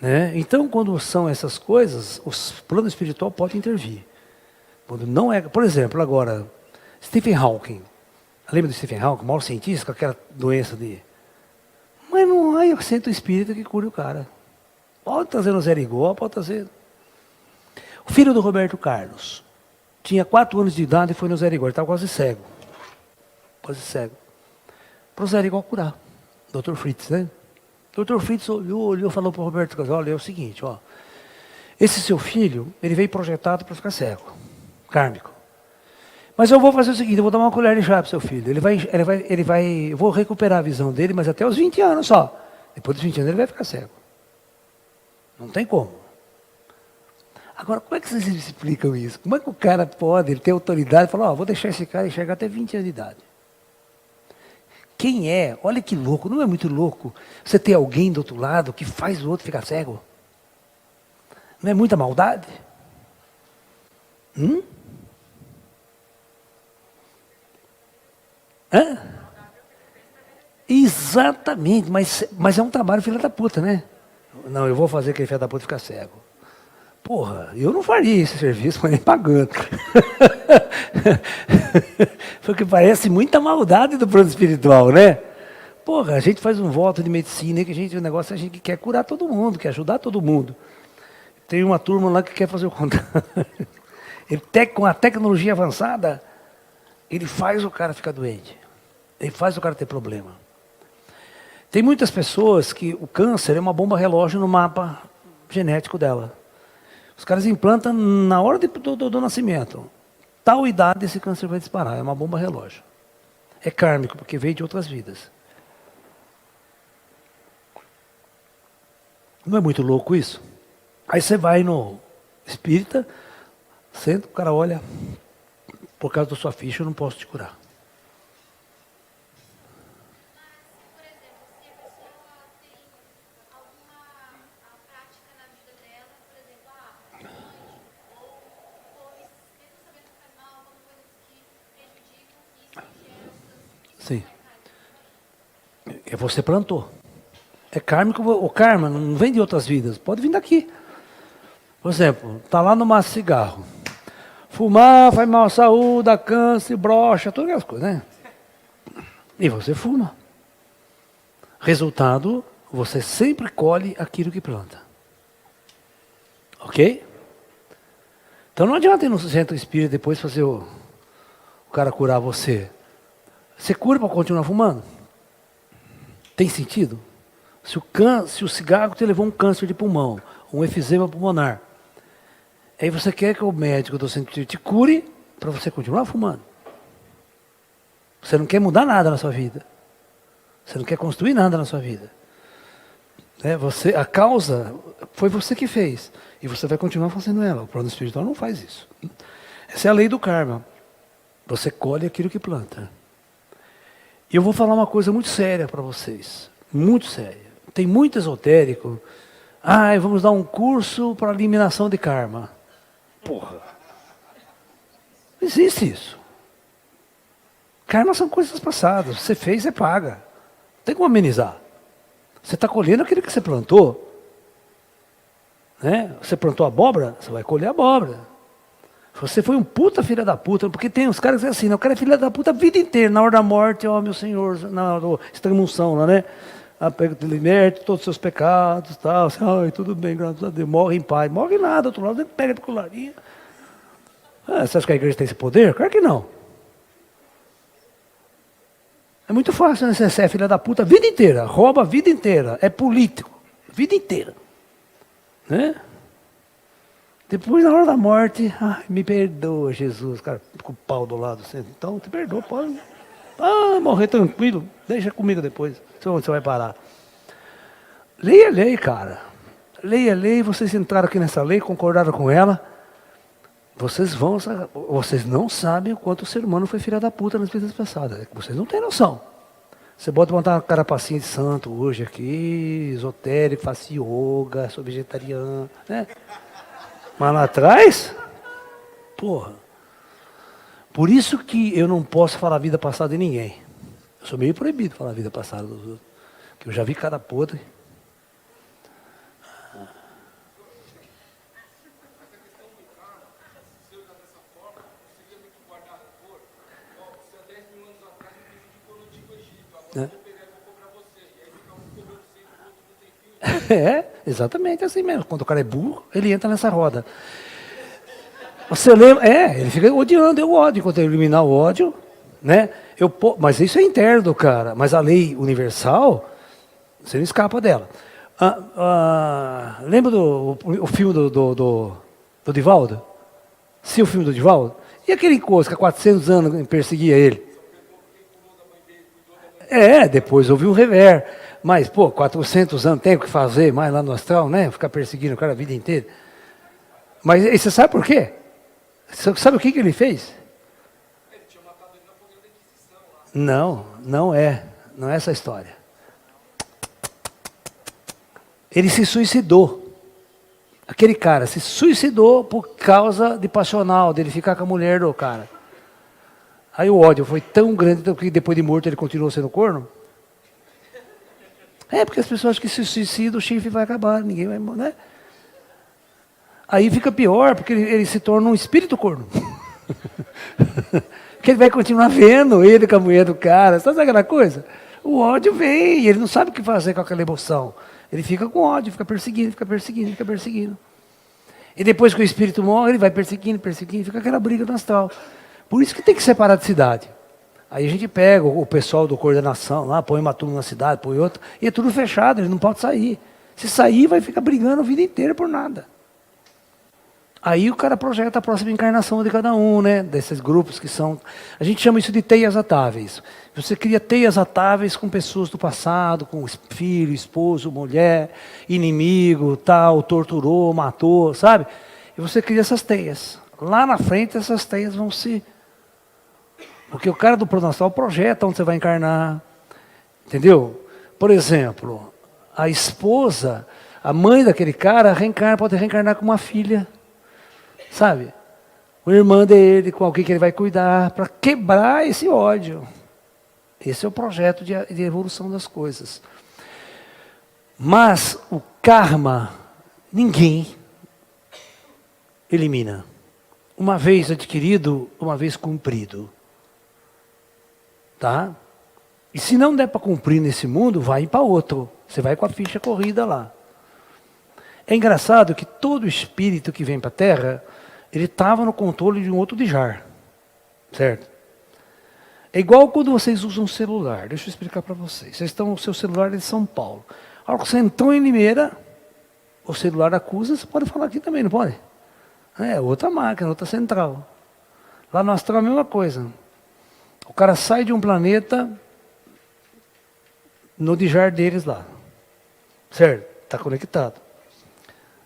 Né? Então, quando são essas coisas, o plano espiritual pode intervir. Quando não é, por exemplo, agora, Stephen Hawking. Lembra do Stephen Hawking, o maior cientista, com aquela doença de... Mas não há centro espírita que cure o cara. Pode trazer no Zé Igual, pode trazer... O filho do Roberto Carlos tinha 4 anos de idade e foi no Zé Igual, ele estava quase cego. Quase cego. Para o Zé Igual curar. Dr. Fritz, né? Dr. Fritz olhou e falou para o Roberto Carlos, olha, é o seguinte, ó, esse seu filho, ele veio projetado para ficar cego, kármico. Mas eu vou fazer o seguinte, eu vou dar uma colher de chá para o seu filho. Eu vou recuperar a visão dele, mas até os 20 anos só. Depois dos 20 anos ele vai ficar cego. Não tem como. Agora, como é que vocês explicam isso? Como é que o cara pode, ele ter autoridade e falar, ó, vou deixar esse cara enxergar até 20 anos de idade? quem é? Olha que louco, não é muito louco você ter alguém do outro lado que faz o outro ficar cego? Não é muita maldade? Hã? Exatamente, mas é um trabalho filha da puta, né? Não, eu vou fazer aquele filho da puta ficar cego. Porra, eu não faria esse serviço, mas nem pagando. Porque parece muita maldade do plano espiritual, né? Porra, a gente faz um voto de medicina, que o negócio a gente quer curar todo mundo, quer ajudar todo mundo. Tem uma turma lá que quer fazer o contrário. Com a tecnologia avançada, ele faz o cara ficar doente. Ele faz o cara ter problema. Tem muitas pessoas que o câncer é uma bomba relógio no mapa genético dela. Os caras implantam na hora do nascimento. Tal idade esse câncer vai disparar. É uma bomba relógio. É kármico, porque veio de outras vidas. Não é muito louco isso? Aí você vai no espírita, senta, o cara olha, por causa da sua ficha eu não posso te curar. Sim. É você plantou. É kármico, o karma não vem de outras vidas, pode vir daqui. Por exemplo, tá lá no maço de cigarro. Fumar faz mal à saúde, dá câncer, brocha, todas aquelas coisas, né? E você fuma. Resultado, você sempre colhe aquilo que planta. Ok? Então não adianta ir no centro espírita depois fazer o cara curar você. Você cura para continuar fumando? Tem sentido? Se o cigarro te levou um câncer de pulmão, um efizema pulmonar, aí você quer que o médico do centro te cure para você continuar fumando. Você não quer mudar nada na sua vida. Você não quer construir nada na sua vida. A causa foi você que fez. E você vai continuar fazendo ela. O plano espiritual não faz isso. Essa é a lei do karma. Você colhe aquilo que planta. E eu vou falar uma coisa muito séria para vocês. Muito séria. Tem muito esotérico. Vamos dar um curso para eliminação de karma. Porra. Não existe isso. Karma são coisas passadas. Você fez, você paga. Não tem como amenizar. Você está colhendo aquilo que você plantou. Né? Você plantou abóbora, você vai colher abóbora. Você foi um puta filha da puta, porque tem os caras que assim, o cara é filha da puta a vida inteira, na hora da morte, ó meu Senhor, na extrema-unção lá, né? Te liberte todos os seus pecados, tal, assim, tudo bem, graças a Deus, morre em paz. Morre nada, do outro lado, ele pega de colarinha. Você acha que a igreja tem esse poder? Claro que não. É muito fácil, né? Você é filha da puta a vida inteira, rouba a vida inteira, é político, a vida inteira. Né? Depois, na hora da morte, me perdoa, Jesus, cara, com o pau do lado, assim, então te perdoa, pode morrer tranquilo, deixa comigo depois, onde você vai parar. Leia a lei, cara. Leia a lei, vocês entraram aqui nessa lei, concordaram com ela, vocês não sabem o quanto o ser humano foi filha da puta nas vidas passadas. Vocês não têm noção. Você pode botar uma carapacinha de santo hoje aqui, esotérico, faço yoga, sou vegetariano, né? Mas lá atrás, porra. Por isso que eu não posso falar a vida passada de ninguém. Eu sou meio proibido falar a vida passada dos outros. Porque eu já vi cara podre. Exatamente assim mesmo. Quando o cara é burro, ele entra nessa roda. Você lembra? Ele fica odiando, eu ódio. Enquanto eu eliminar o ódio, né? Mas isso é interno do cara. Mas a lei universal, você não escapa dela. Lembra o filme do Divaldo? Sim, o filme do Divaldo? E aquele encosto que há 400 anos perseguia ele? Depois houve um rever. Mas, 400 anos tem o que fazer mais lá no astral, né? Ficar perseguindo o cara a vida inteira. Mas e você sabe por quê? Você sabe o que ele fez? Ele tinha matado ele na fogueira da Inquisição lá. Não é. Não é essa a história. Ele se suicidou. Aquele cara se suicidou por causa de passional, dele ficar com a mulher do cara. Aí o ódio foi tão grande que depois de morto ele continuou sendo corno. É, porque as pessoas acham que se suicida o chifre vai acabar, ninguém vai, né? Aí fica pior, porque ele se torna um espírito corno. Que ele vai continuar vendo ele com a mulher do cara. Sabe aquela coisa? O ódio vem, ele não sabe o que fazer com aquela emoção. Ele fica com ódio, fica perseguindo, fica perseguindo, fica perseguindo. E depois que o espírito morre, ele vai perseguindo, perseguindo, fica aquela briga no astral. Por isso que tem que separar de cidade. Aí a gente pega o pessoal do coordenação lá, põe uma turma na cidade, põe outra, e é tudo fechado, ele não pode sair. Se sair, vai ficar brigando a vida inteira por nada. Aí o cara projeta a próxima encarnação de cada um, né? Desses grupos que são... A gente chama isso de teias atáveis. Você cria teias atáveis com pessoas do passado, com filho, esposo, mulher, inimigo, tal, torturou, matou, sabe? E você cria essas teias. Lá na frente essas teias vão se... Porque o cara do plano astral projeta onde você vai encarnar. Entendeu? Por exemplo, a esposa, a mãe daquele cara, reencarna, pode reencarnar com uma filha. Sabe? Uma irmã dele, com alguém que ele vai cuidar, para quebrar esse ódio. Esse é o projeto de evolução das coisas. Mas o karma, ninguém elimina. Uma vez adquirido, uma vez cumprido. Tá? E se não der para cumprir nesse mundo, vai para outro. Você vai com a ficha corrida lá. É engraçado que todo espírito que vem para a Terra, ele estava no controle de um outro Djar. Certo? É igual quando vocês usam um celular. Deixa eu explicar para vocês. Vocês estão, o seu celular é de São Paulo. A hora que você entrou em Limeira, o celular acusa, você pode falar aqui também, não pode? É outra máquina, outra central. Lá no astral é a mesma coisa. O cara sai de um planeta no Djar deles lá. Certo? Está conectado.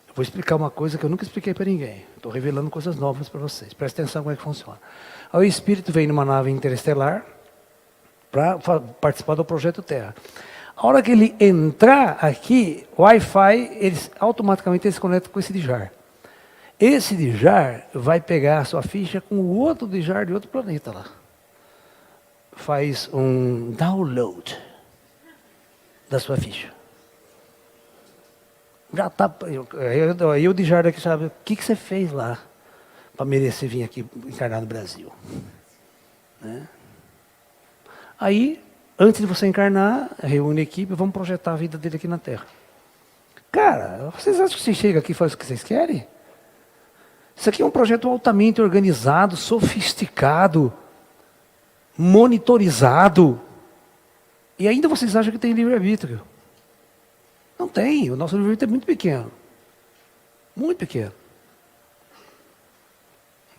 Eu vou explicar uma coisa que eu nunca expliquei para ninguém. Estou revelando coisas novas para vocês. Presta atenção como é que funciona. Aí o espírito vem numa nave interestelar para participar do projeto Terra. A hora que ele entrar aqui, o Wi-Fi, automaticamente ele se conecta com esse Djar. Esse Djar vai pegar a sua ficha com o outro Djar de outro planeta lá. Faz um download da sua ficha. Já está. Aí o Djar daqui sabe o que você fez lá para merecer vir aqui encarnar no Brasil. Né? Aí, antes de você encarnar, reúne a equipe, vamos projetar a vida dele aqui na Terra. Cara, vocês acham que você chega aqui e faz o que vocês querem? Isso aqui é um projeto altamente organizado, sofisticado, monitorizado. E ainda vocês acham que tem livre-arbítrio. Não tem, o nosso livre-arbítrio é muito pequeno. Muito pequeno.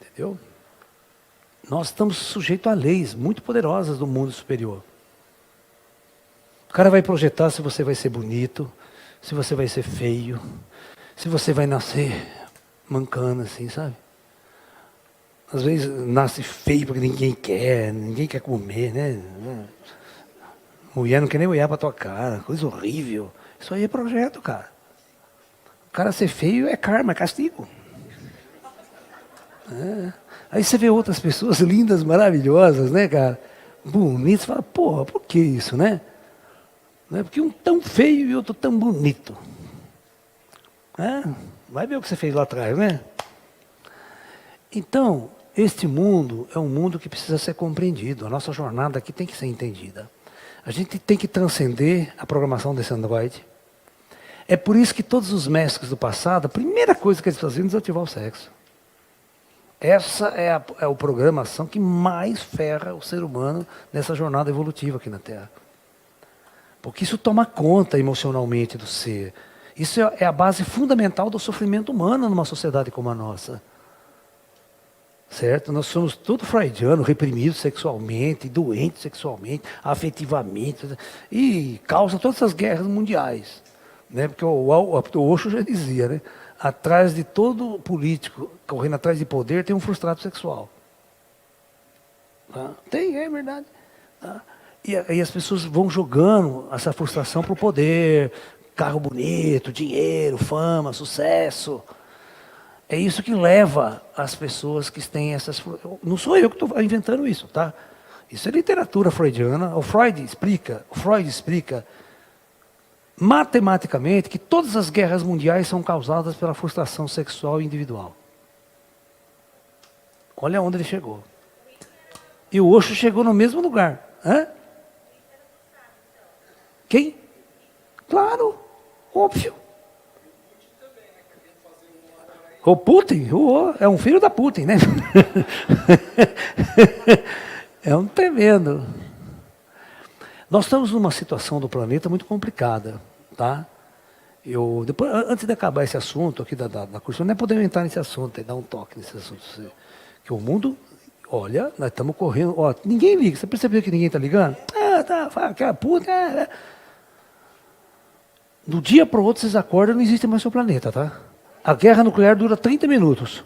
Entendeu? Nós estamos sujeitos a leis muito poderosas do mundo superior. O cara vai projetar se você vai ser bonito, se você vai ser feio, se você vai nascer mancando assim, sabe? Às vezes nasce feio porque ninguém quer comer, né? Mulher não quer nem olhar para tua cara, coisa horrível. Isso aí é projeto, cara. O cara ser feio é karma, é castigo. É. Aí você vê outras pessoas lindas, maravilhosas, né, cara? Bonitas, você fala, porra, por que isso, né? Não é porque um tão feio e outro tão bonito. É. Vai ver o que você fez lá atrás, né? Então, este mundo é um mundo que precisa ser compreendido. A nossa jornada aqui tem que ser entendida. A gente tem que transcender a programação desse androide. É por isso que todos os mestres do passado, a primeira coisa que eles faziam é desativar o sexo. Essa é a programação que mais ferra o ser humano nessa jornada evolutiva aqui na Terra. Porque isso toma conta emocionalmente do ser. Isso é a base fundamental do sofrimento humano numa sociedade como a nossa. Certo? Nós somos todos freudianos, reprimidos sexualmente, doentes sexualmente, afetivamente, e causa todas essas guerras mundiais. Né? Porque o Osho já dizia, né? Atrás de todo político, correndo atrás de poder, tem um frustrado sexual. Tá? Tem, é verdade. Tá? E aí as pessoas vão jogando essa frustração para o poder, carro bonito, dinheiro, fama, sucesso. É isso que leva as pessoas que têm essas... Não sou eu que estou inventando isso, tá? Isso é literatura freudiana. O Freud explica matematicamente que todas as guerras mundiais são causadas pela frustração sexual individual. Olha onde ele chegou. E o Osho chegou no mesmo lugar. Hã? Quem? Claro, óbvio. O Putin, é um filho da Putin, né? É um tremendo. Nós estamos numa situação do planeta muito complicada, tá? Depois, antes de acabar esse assunto aqui da curso, não é podemos entrar nesse assunto, dar um toque nesse assunto. Que o mundo, olha, nós estamos correndo, ó, ninguém liga. Você percebeu que ninguém está ligando? Aquela puta. Do dia para o outro vocês acordam, não existe mais seu planeta, tá? A guerra nuclear dura 30 minutos.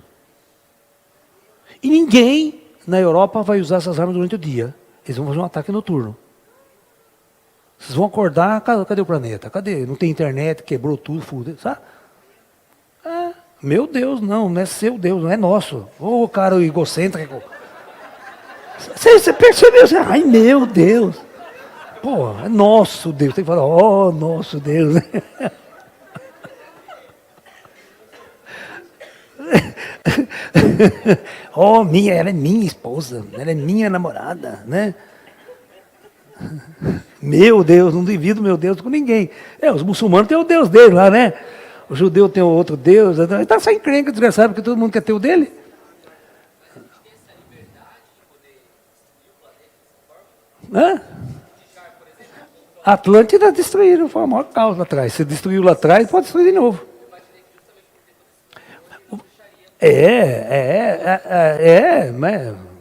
E ninguém na Europa vai usar essas armas durante o dia. Eles vão fazer um ataque noturno. Vocês vão acordar, cadê o planeta? Cadê? Não tem internet, quebrou tudo, fudeu, sabe? Meu Deus, não é seu Deus, não é nosso. Ô, cara egocêntrico. Você percebeu? Ai, meu Deus. Pô, é nosso Deus. Tem que falar, nosso Deus. Ela é minha esposa, ela é minha namorada, né? Meu Deus, não divido meu Deus com ninguém. Os muçulmanos têm o Deus dele lá, né? O judeu tem o outro Deus. Ele está sem encrenca, desgraçado, porque todo mundo quer ter o dele. Hã? A Atlântida destruíram, foi a maior causa lá atrás. Se destruiu lá atrás, pode destruir de novo.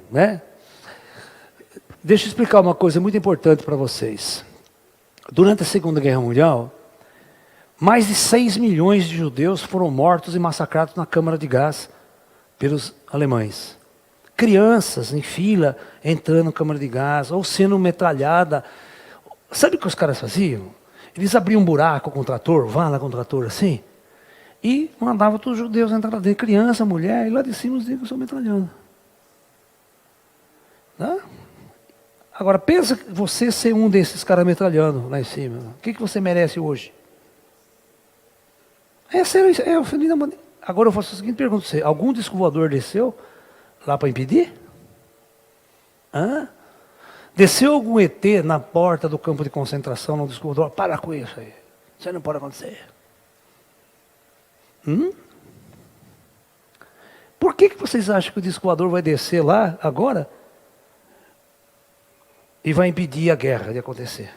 Né? Deixa eu explicar uma coisa muito importante para vocês. Durante a Segunda Guerra Mundial, mais de 6 milhões de judeus foram mortos e massacrados na câmara de gás pelos alemães. Crianças em fila entrando na câmara de gás ou sendo metralhada. Sabe o que os caras faziam? Eles abriam um buraco com o trator, vala com o trator assim, e mandavam todos os judeus entrar lá dentro, criança, mulher, e lá de cima os negros estão metralhando. Tá? Agora, pensa você ser um desses caras metralhando lá em cima. O que você merece hoje? Agora eu faço a seguinte pergunta para você. Algum disco voador desceu lá para impedir? Desceu algum ET na porta do campo de concentração no disco voador? Para com isso aí. Isso aí não pode acontecer. Por que vocês acham que o disco voador vai descer lá agora e vai impedir a guerra de acontecer?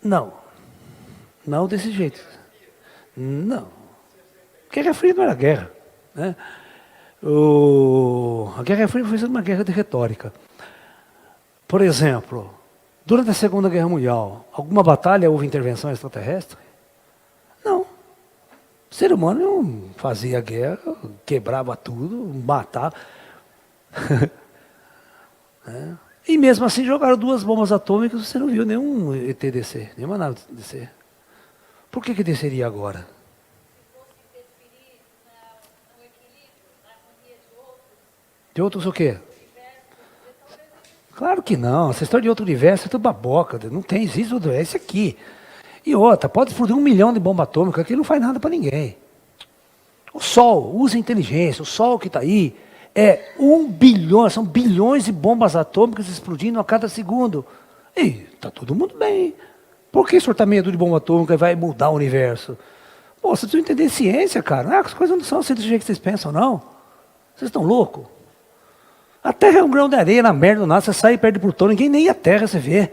Não desse jeito. Não. Guerra Fria não era guerra. Né? A Guerra Fria foi uma guerra de retórica. Por exemplo, durante a Segunda Guerra Mundial, alguma batalha houve intervenção extraterrestre? Não. O ser humano não fazia guerra, quebrava tudo, matava. E mesmo assim jogaram 2 bombas atômicas, você não viu nenhum ET descer, nenhuma nave descer. Por que desceria agora? De outros o quê? Claro que não, essa história de outro universo é tudo baboca, não tem, existe outro, é esse aqui. E outra, pode explodir 1 milhão de bomba atômica, que não faz nada para ninguém. O Sol, usa inteligência, o Sol que está aí, é 1 bilhão, são bilhões de bombas atômicas explodindo a cada segundo. E está todo mundo bem. Por que sortamento de bomba atômica vai mudar o universo? Pô, vocês precisam entender ciência, cara. As coisas não são assim do jeito que vocês pensam, não. Vocês estão loucos? A Terra é um grão de areia na merda do nada, você sai perto de Plutão, ninguém nem a Terra você vê.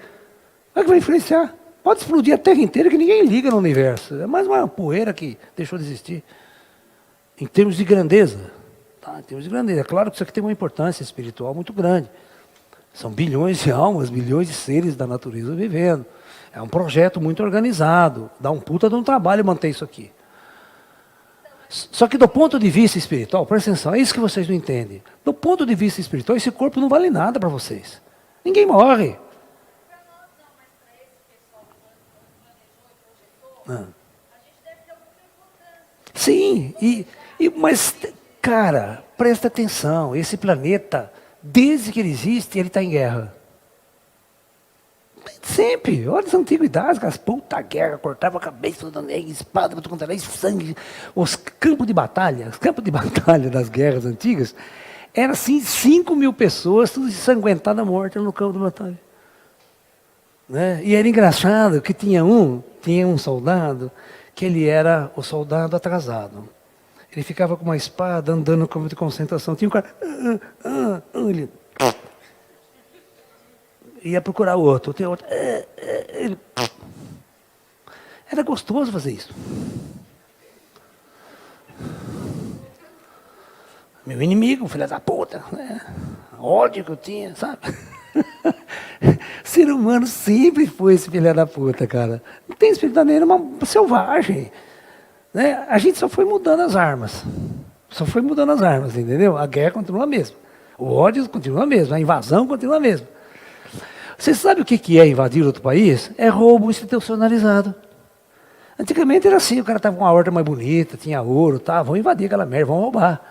Como é que vai influenciar? Pode explodir a Terra inteira que ninguém liga no universo. É mais uma poeira que deixou de existir. Em termos de grandeza. Tá? Em termos de grandeza. É claro que isso aqui tem uma importância espiritual muito grande. São bilhões de almas, bilhões de seres da natureza vivendo. É um projeto muito organizado. Dá um puta de um trabalho manter isso aqui. Só que do ponto de vista espiritual, presta atenção, é isso que vocês não entendem. Do ponto de vista espiritual, esse corpo não vale nada para vocês. Ninguém morre. Ah. Sim, mas, cara, presta atenção, esse planeta, desde que ele existe, ele está em guerra. Sempre, olha as antiguidades, aquelas puta guerra, cortava a cabeça, espada, sangue, os campos de batalha das guerras antigas, era assim, 5.000 pessoas, tudo ensanguentada, morta no campo de batalha. Né? E era engraçado que tinha um soldado, que ele era o soldado atrasado. Ele ficava com uma espada andando no campo de concentração. Tinha um cara, ele ia procurar outro, tem outro. Era gostoso fazer isso. Meu inimigo, filho da puta, né? Ódio que eu tinha, sabe? Ser humano sempre foi esse filho da puta, cara. Não tem espírito nele, é uma selvagem. Né? A gente só foi mudando as armas. Entendeu? A guerra continua a mesma. O ódio continua a mesma. A invasão continua a mesma. Você sabe o que é invadir outro país? É roubo institucionalizado. Antigamente era assim, o cara estava com uma horta mais bonita, tinha ouro, tá, vão invadir aquela merda, vão roubar.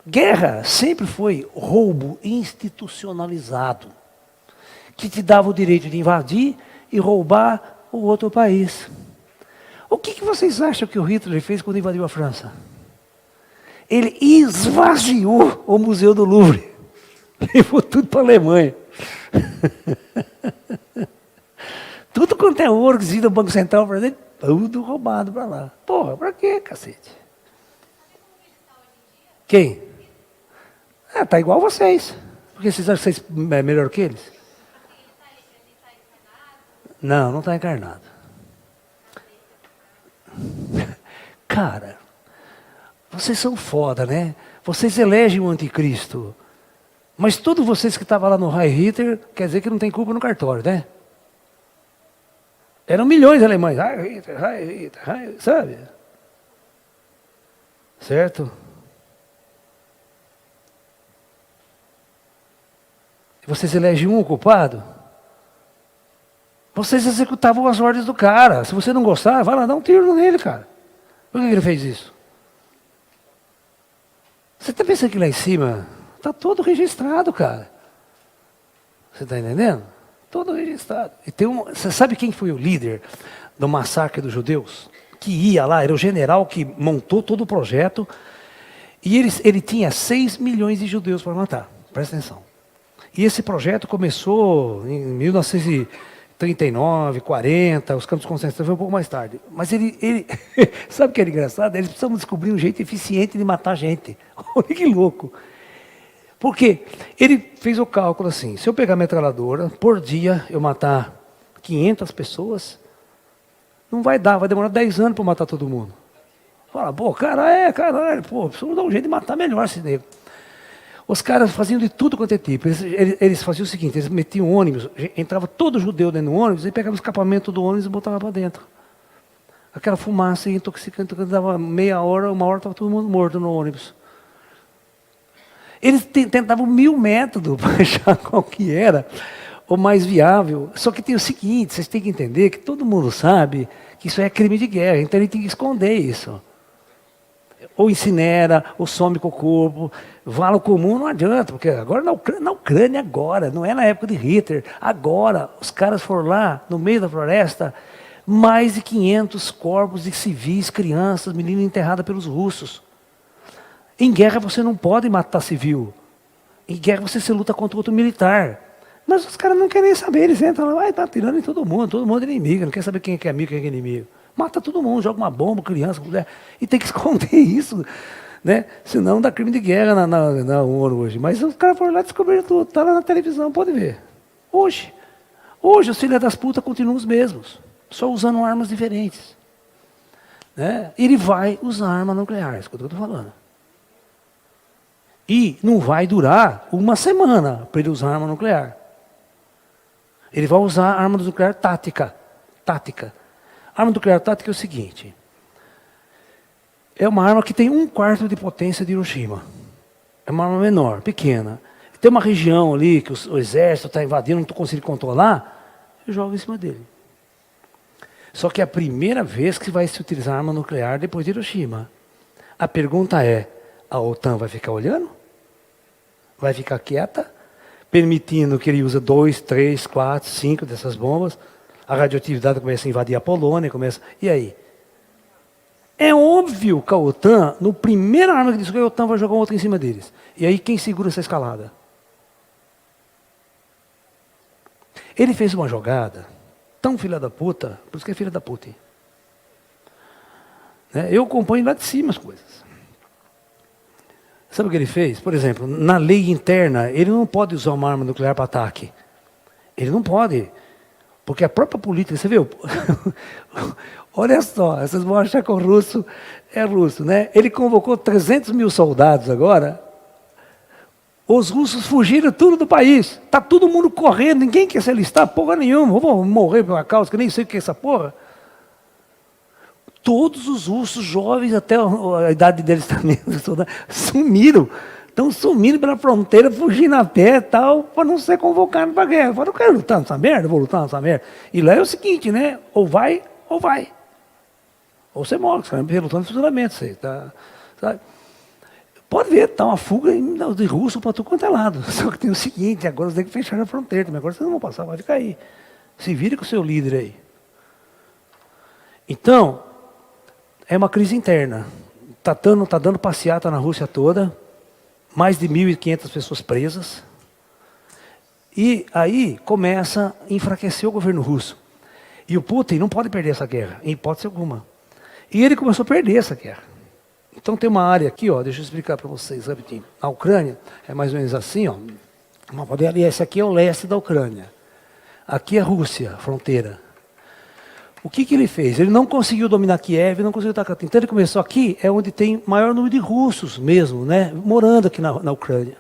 Guerra sempre foi roubo institucionalizado, que te dava o direito de invadir e roubar o outro país. O que vocês acham que o Hitler fez quando invadiu a França? Ele esvaziou o Museu do Louvre. Levou tudo para a Alemanha. Tudo quanto é ouro que existe no Banco Central, por exemplo, tudo roubado para lá. Porra, para quê, cacete? Quem? Tá igual vocês. Porque vocês acham que vocês é melhor que eles? Não está encarnado. Cara, vocês são foda, né? Vocês elegem o anticristo. Mas todos vocês que estavam lá no Heil Hitler, quer dizer que não tem culpa no cartório, né? Eram milhões de alemães. Heil Hitler, sabe? Certo? Vocês elegem um culpado? Vocês executavam as ordens do cara. Se você não gostar, vai lá dar um tiro nele, cara. Por que ele fez isso? Você está pensando que lá em cima está todo registrado, cara. Você está entendendo? Todo registrado. E você sabe quem foi o líder do massacre dos judeus? Que ia lá, era o general que montou todo o projeto. E ele tinha 6 milhões de judeus para matar. Presta atenção. E esse projeto começou em 1939, 40, os campos de concentração foi um pouco mais tarde. Mas ele sabe o que era engraçado? Eles precisavam descobrir um jeito eficiente de matar gente. Olha que louco. Por quê? Ele fez o cálculo assim, se eu pegar a metralhadora, por dia eu matar 500 pessoas, não vai dar, vai demorar 10 anos para matar todo mundo. Fala, pô, caralho, pô, precisamos dar um jeito de matar melhor esse nego. Os caras faziam de tudo quanto é tipo. Eles faziam o seguinte, eles metiam ônibus, entrava todo judeu dentro do ônibus, e pegava o escapamento do ônibus e botava para dentro. Aquela fumaça intoxicante, dava meia hora, 1 hora, estava todo mundo morto no ônibus. Eles tentavam 1000 métodos para achar qual que era o mais viável. Só que tem o seguinte, vocês têm que entender que todo mundo sabe que isso é crime de guerra, então ele tem que esconder isso. Ou incinera, ou some com o corpo. Vala comum não adianta, porque agora na Ucrânia agora, não é na época de Hitler, agora os caras foram lá, no meio da floresta, mais de 500 corpos de civis, crianças, meninas enterradas pelos russos. Em guerra você não pode matar civil. Em guerra você se luta contra outro militar. Mas os caras não querem saber, eles entram lá, tá atirando em todo mundo é inimigo, não quer saber quem é amigo, quem é inimigo. Mata todo mundo, joga uma bomba, criança, mulher, e tem que esconder isso, né? Senão dá crime de guerra na ONU hoje. Mas os caras foram lá e descobriram tudo, está lá na televisão, pode ver. Hoje os filhos das putas continuam os mesmos, só usando armas diferentes. Né? Ele vai usar arma nuclear, é isso que eu estou falando. E não vai durar 1 semana para ele usar arma nuclear. Ele vai usar arma nuclear tática. Arma nuclear tática é o seguinte. é uma arma que tem 1/4 de potência de Hiroshima. É uma arma menor, pequena. Tem uma região ali que o exército está invadindo, não estou conseguindo controlar, eu jogo em cima dele. Só que é a primeira vez que vai se utilizar arma nuclear depois de Hiroshima. A pergunta é, a OTAN vai ficar olhando? Vai ficar quieta? Permitindo que ele use 2, 3, 4, 5 dessas bombas. A radioatividade começa a invadir a Polônia, E aí? É óbvio que a OTAN, no primeiro arma que discutir, a OTAN vai jogar outra em cima deles. E aí quem segura essa escalada? Ele fez uma jogada tão filha da puta, por isso que é filha da puta. Eu acompanho lá de cima as coisas. Sabe o que ele fez? Por exemplo, na lei interna, ele não pode usar uma arma nuclear para ataque. Ele não pode. Porque a própria política, você viu? Olha só, vocês vão achar que o russo é russo, né? Ele convocou 300 mil soldados agora. Os russos fugiram tudo do país. Está todo mundo correndo, ninguém quer se alistar porra nenhuma. Vou morrer por uma causa que eu nem sei o que é essa porra. Todos os russos jovens, até a idade deles também, sumiram. Estão sumindo pela fronteira, fugindo a pé e tal, para não ser convocados para a guerra. Eu não quero lutar nessa merda, vou lutar nessa merda. E lá é o seguinte, né? Ou vai, ou vai. Ou você morre, você vai lutando futuramente. Você tá, sabe? Pode ver, está uma fuga de russo para tudo quanto é lado. Só que tem o seguinte, agora você tem que fechar a fronteira também. Agora vocês não vão passar, vai ficar aí. Se vire com o seu líder aí. Então, é uma crise interna. Está dando passeata na Rússia toda. Mais de 1.500 pessoas presas. E aí começa a enfraquecer o governo russo. E o Putin não pode perder essa guerra, em hipótese alguma. E ele começou a perder essa guerra. Então tem uma área aqui, ó, deixa eu explicar para vocês rapidinho. A Ucrânia é mais ou menos assim, ó. Esse aqui é o leste da Ucrânia. Aqui é a Rússia, a fronteira. O que ele fez? Ele não conseguiu dominar Kiev, não conseguiu atacar. Então ele começou aqui, é onde tem maior número de russos mesmo, né? Morando aqui na Ucrânia.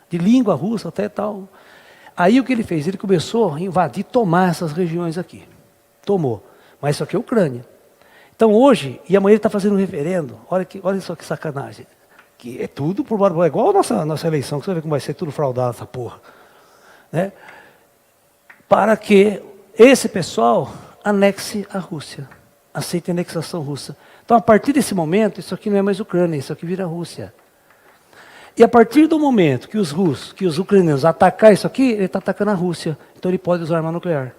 De língua russa até tal. Aí o que ele fez? Ele começou a invadir, tomar essas regiões aqui. Tomou. Mas isso aqui é Ucrânia. Então hoje, e amanhã ele está fazendo um referendo, olha só que sacanagem. Que é tudo por barulho, é igual a nossa eleição, que você vê como vai ser tudo fraudado essa porra. Né? Para que esse pessoal anexe a Rússia, aceite a anexação russa. Então a partir desse momento, isso aqui não é mais Ucrânia, isso aqui vira Rússia. E a partir do momento que os ucranianos atacar isso aqui, ele está atacando a Rússia. Então ele pode usar arma nuclear.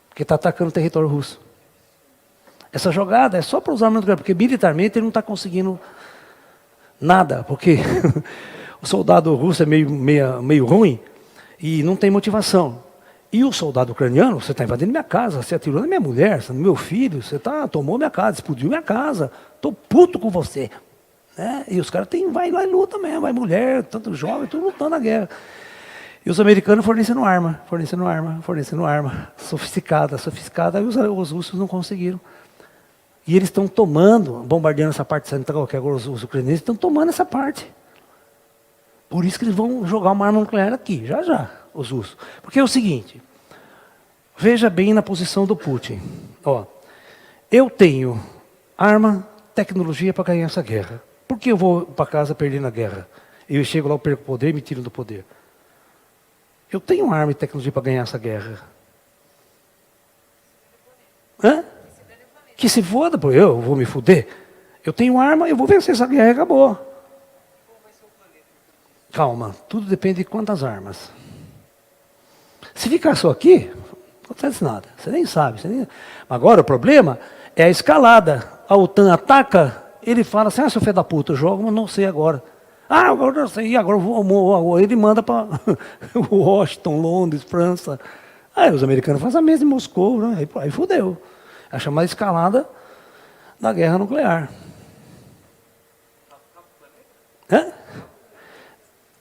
Porque está atacando o território russo. Essa jogada é só para usar arma nuclear, porque militarmente ele não está conseguindo nada, porque o soldado russo é meio ruim e não tem motivação. E o soldado ucraniano, você está invadindo minha casa, você atirou na minha mulher, no meu filho, você tomou minha casa, explodiu minha casa, estou puto com você. Né? E os caras vai lá e luta mesmo, vai mulher, tanto jovem, tudo lutando na guerra. E os americanos fornecendo arma, sofisticada, e os russos não conseguiram. E eles estão bombardeando essa parte central, que agora os ucranianos estão tomando essa parte. Por isso que eles vão jogar uma arma nuclear aqui, já, os russos. Porque é o seguinte, veja bem na posição do Putin. Ó, eu tenho arma, tecnologia para ganhar essa guerra. Por que eu vou para casa perdendo a guerra? Eu chego lá, eu perco o poder e me tiro do poder. Eu tenho arma e tecnologia para ganhar essa guerra. Hã? Que se foda, pô, eu vou me fuder. Eu tenho arma, eu vou vencer essa guerra e acabou. Calma, tudo depende de quantas armas. Se ficar só aqui, não acontece nada. Você nem sabe. Agora o problema é a escalada. A OTAN ataca, ele fala assim, seu filho da puta, eu jogo, mas não sei agora. Agora eu sei, agora ele manda para Washington, Londres, França. Aí os americanos fazem a mesma em Moscou, né? Aí fudeu. É a chamada escalada da guerra nuclear.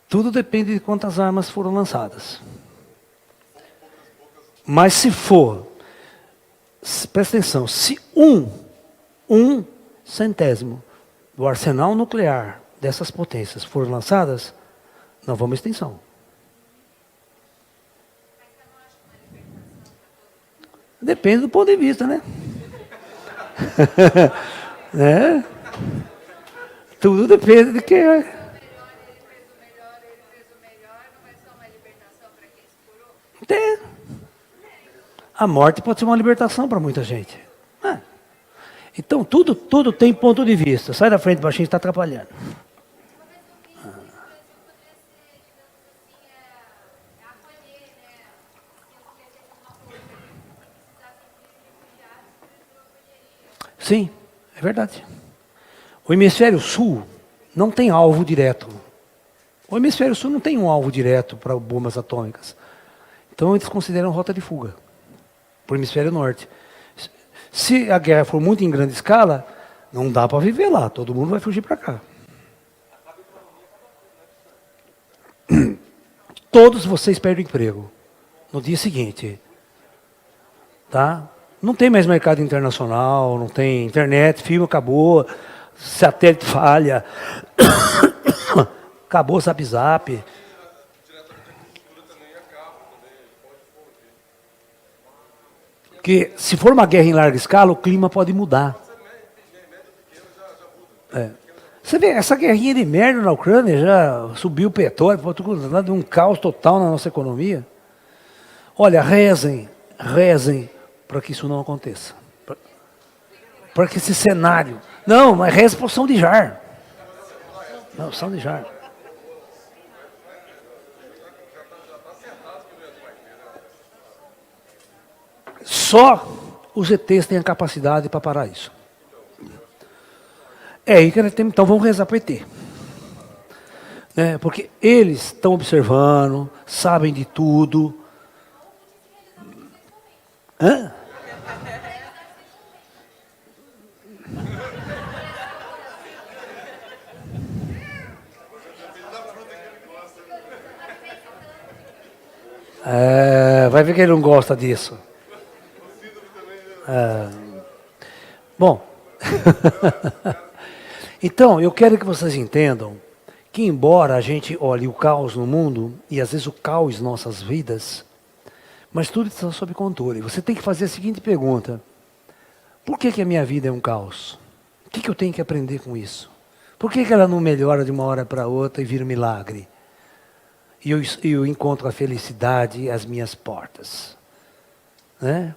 Tudo depende de quantas armas foram lançadas. Mas se for, presta atenção, se um centésimo do arsenal nuclear dessas potências forem lançadas, nós vamos à extinção. Depende do ponto de vista, né? Tudo depende de quem. Tem. A morte pode ser uma libertação para muita gente. Então, tudo tem ponto de vista. Sai da frente, baixinho, está atrapalhando. Sim, é verdade. O hemisfério sul não tem alvo direto. O hemisfério sul não tem um alvo direto para bombas atômicas. Então eles consideram rota de fuga para o hemisfério norte. Se a guerra for muito em grande escala, não dá para viver lá. Todo mundo vai fugir para cá. Todos vocês perdem emprego no dia seguinte. Tá? Não tem mais mercado internacional, não tem internet, filme acabou, satélite falha, acabou o Zap Zap. Porque se for uma guerra em larga escala, o clima pode mudar. Você vê, essa guerrinha de merda na Ucrânia já subiu o petróleo, dando um caos total na nossa economia. Olha, rezem para que isso não aconteça. Para que esse cenário... Não, mas reza para o São de Jar. Não, São de Jar. Só os ETs têm a capacidade para parar isso. É aí que nós temos, então vamos rezar para o ET. Porque eles estão observando, sabem de tudo. Hã? Vai ver que ele não gosta disso. Bom, então eu quero que vocês entendam que embora a gente olhe o caos no mundo, e às vezes o caos em nossas vidas, mas tudo está sob controle. Você tem que fazer a seguinte pergunta: por que a minha vida é um caos? O que eu tenho que aprender com isso? Por que ela não melhora de uma hora para outra e vira um milagre? E eu encontro a felicidade às minhas portas.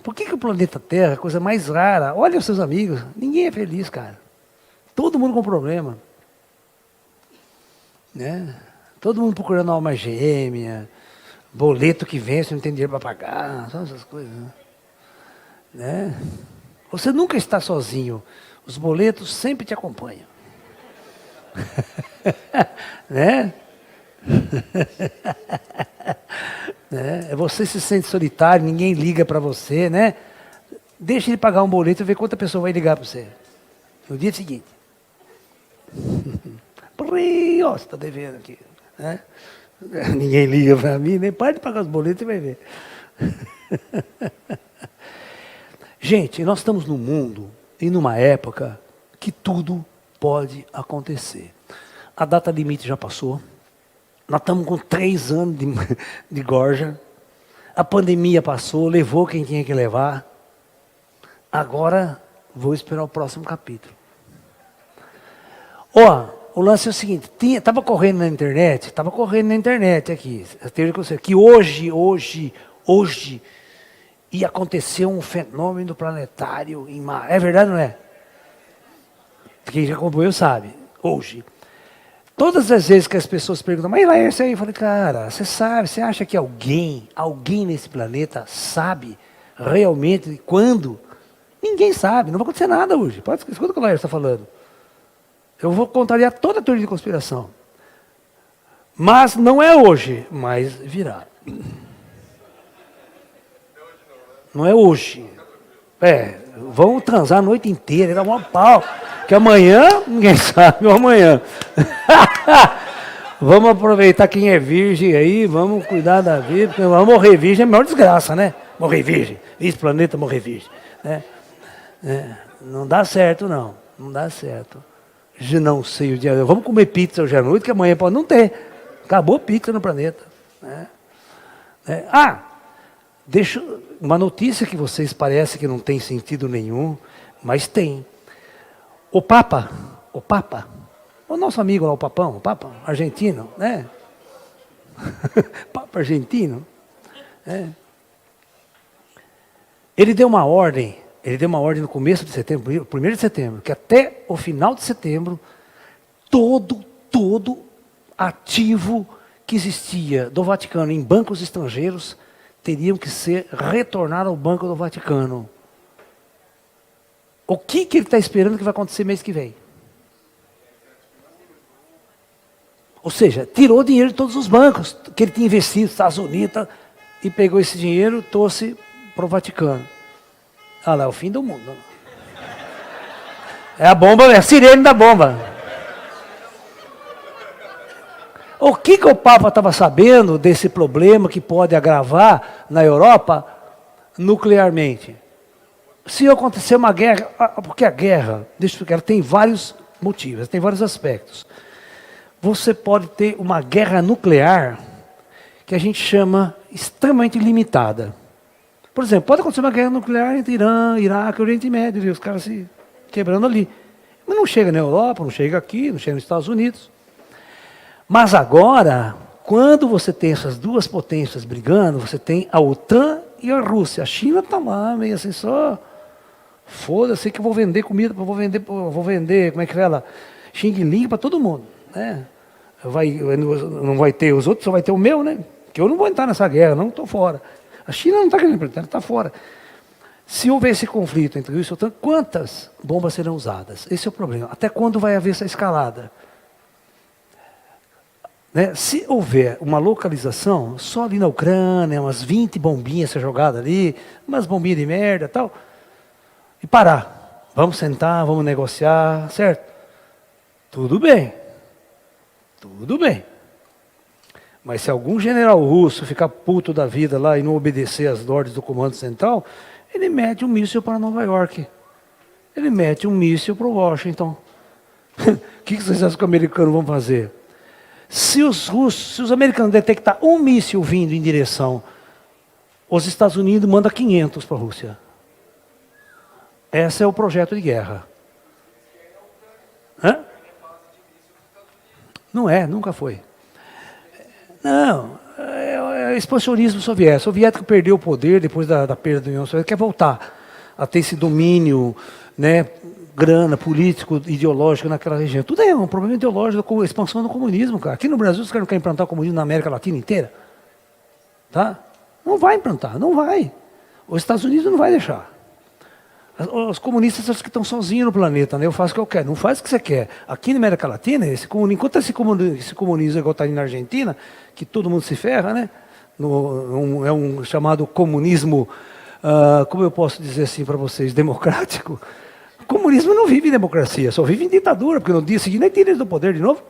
Por que o planeta Terra é a coisa mais rara? Olha os seus amigos, ninguém é feliz, cara. Todo mundo com problema. Todo mundo procurando alma gêmea, boleto que vence, não tem dinheiro para pagar, são essas coisas. Você nunca está sozinho, os boletos sempre te acompanham. Você se sente solitário, ninguém liga para você, Deixa ele pagar um boleto e ver quanta pessoa vai ligar para você. No dia seguinte. Você está devendo aqui. Ninguém liga para mim, nem para de pagar os boletos e vai ver. Gente, nós estamos num mundo e numa época que tudo pode acontecer. A data limite já passou. Nós estamos com 3 anos de gorja. A pandemia passou, levou quem tinha que levar. Agora, vou esperar o próximo capítulo. O lance é o seguinte, estava correndo na internet aqui, que hoje ia acontecer um fenômeno planetário em Marte. É verdade ou não é? Quem já acompanhou sabe, hoje. Todas as vezes que as pessoas perguntam, mas lá é isso aí, eu falei, cara, você sabe, você acha que alguém nesse planeta sabe realmente quando? Ninguém sabe, não vai acontecer nada hoje. Pode escutar o que o Laércio está falando. Eu vou contrariar toda a teoria de conspiração. Mas não é hoje, mas virá. Não é hoje. Vão transar a noite inteira, dar uma pau. Que amanhã, ninguém sabe, amanhã. Vamos aproveitar quem é virgem aí, vamos cuidar da vida, porque vamos morrer virgem é a maior desgraça, Morrer virgem, esse planeta morrer virgem. Não dá certo, não dá certo. Já não sei o dia, vamos comer pizza hoje à noite, que amanhã pode não ter. Acabou pizza no planeta. Deixa uma notícia que vocês parecem que não tem sentido nenhum, mas tem. O Papa o Papa, o nosso amigo lá, o Papão, o Papa argentino, né? Papa argentino, né? Ele deu uma ordem no começo de setembro, 1º de setembro, que até o final de setembro, todo ativo que existia do Vaticano em bancos estrangeiros teriam que ser retornados ao Banco do Vaticano. O que ele está esperando que vai acontecer mês que vem? Ou seja, tirou dinheiro de todos os bancos que ele tinha investido nos Estados Unidos e pegou esse dinheiro e trouxe para o Vaticano. Ah lá, é o fim do mundo. É a bomba, é a sirene da bomba. O que o Papa estava sabendo desse problema que pode agravar na Europa nuclearmente? Se acontecer uma guerra, porque a guerra, deixa eu explicar, ela tem vários motivos, tem vários aspectos. Você pode ter uma guerra nuclear que a gente chama extremamente limitada. Por exemplo, pode acontecer uma guerra nuclear entre Irã, Iraque e Oriente Médio, os caras se quebrando ali. Mas não chega na Europa, não chega aqui, não chega nos Estados Unidos. Mas agora, quando você tem essas duas potências brigando, você tem a OTAN e a Rússia. A China está lá, meio assim, só... Foda-se que eu vou vender comida, vou vender, como é que fala? Xing Ling para todo mundo, né? Não vai ter os outros, só vai ter o meu, né? Que eu não vou entrar nessa guerra, não estou fora. A China não está querendo entrar, está fora. Se houver esse conflito entre isso e OTAN, quantas bombas serão usadas? Esse é o problema. Até quando vai haver essa escalada? Né? Se houver uma localização, só ali na Ucrânia, umas 20 bombinhas ser jogadas ali, umas bombinhas de merda e tal, e parar. Vamos sentar, vamos negociar, certo? Tudo bem. Tudo bem. Mas se algum general russo ficar puto da vida lá e não obedecer às ordens do Comando Central, ele mete um míssil para Nova York. Ele mete um míssil para Washington. O que vocês acham que os americanos vão fazer? Se os americanos detectar um míssil vindo em direção, os Estados Unidos mandam 500 para a Rússia. Esse é o projeto de guerra. Hã? Não é, nunca foi. Não, é expansionismo soviético. O soviético perdeu o poder depois da perda da União Soviética, quer voltar a ter esse domínio, né, grana, político, ideológico naquela região. Tudo é um problema ideológico, a expansão do comunismo, cara. Aqui no Brasil, os caras não querem implantar o comunismo na América Latina inteira. Tá? Não vai implantar, não vai. Os Estados Unidos não vai deixar. Os comunistas acham que estão sozinhos no planeta, né? Eu faço o que eu quero. Não faz o que você quer. Aqui na América Latina, enquanto esse comunismo igual está ali na Argentina, que todo mundo se ferra, né? É um chamado comunismo, como eu posso dizer assim para vocês, democrático. O comunismo não vive em democracia, só vive em ditadura, porque no dia seguinte nem tira eles do poder de novo.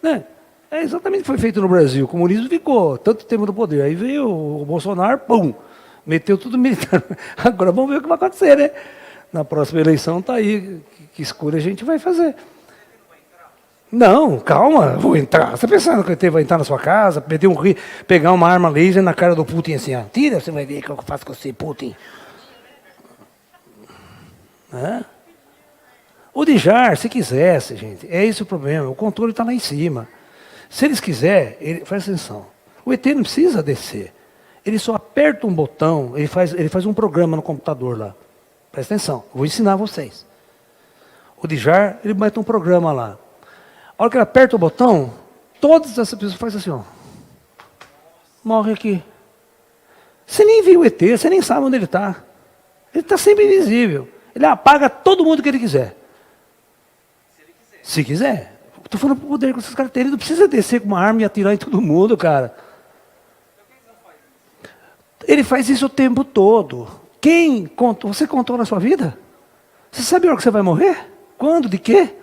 Né? É exatamente o que foi feito no Brasil. O comunismo ficou tanto tempo no poder. Aí veio o Bolsonaro, pum, meteu tudo militar. Agora vamos ver o que vai acontecer, né? Na próxima eleição está aí, que escolha a gente vai fazer. Não, calma, vou entrar. Você está pensando que ele vai entrar na sua casa, pegar uma arma laser na cara do Putin assim, ó, tira, você vai ver o que eu faço com você, Putin. O Dijar, se quisesse, gente, é esse o problema, o controle está lá em cima. Se eles quiserem, presta atenção, o ET não precisa descer. Ele só aperta um botão, ele faz um programa no computador lá. Presta atenção, vou ensinar vocês. O Dijar, ele mete um programa lá. A hora que ele aperta o botão, todas essas pessoas fazem assim, ó. Morre aqui. Você nem viu o ET, você nem sabe onde ele está. Ele está sempre invisível. Ele apaga todo mundo que ele quiser. Se quiser. Estou falando para o poder que esses caras têm. Ele não precisa descer com uma arma e atirar em todo mundo, cara. Ele faz isso o tempo todo. Você contou na sua vida? Você sabe a hora que você vai morrer? Quando? De quê?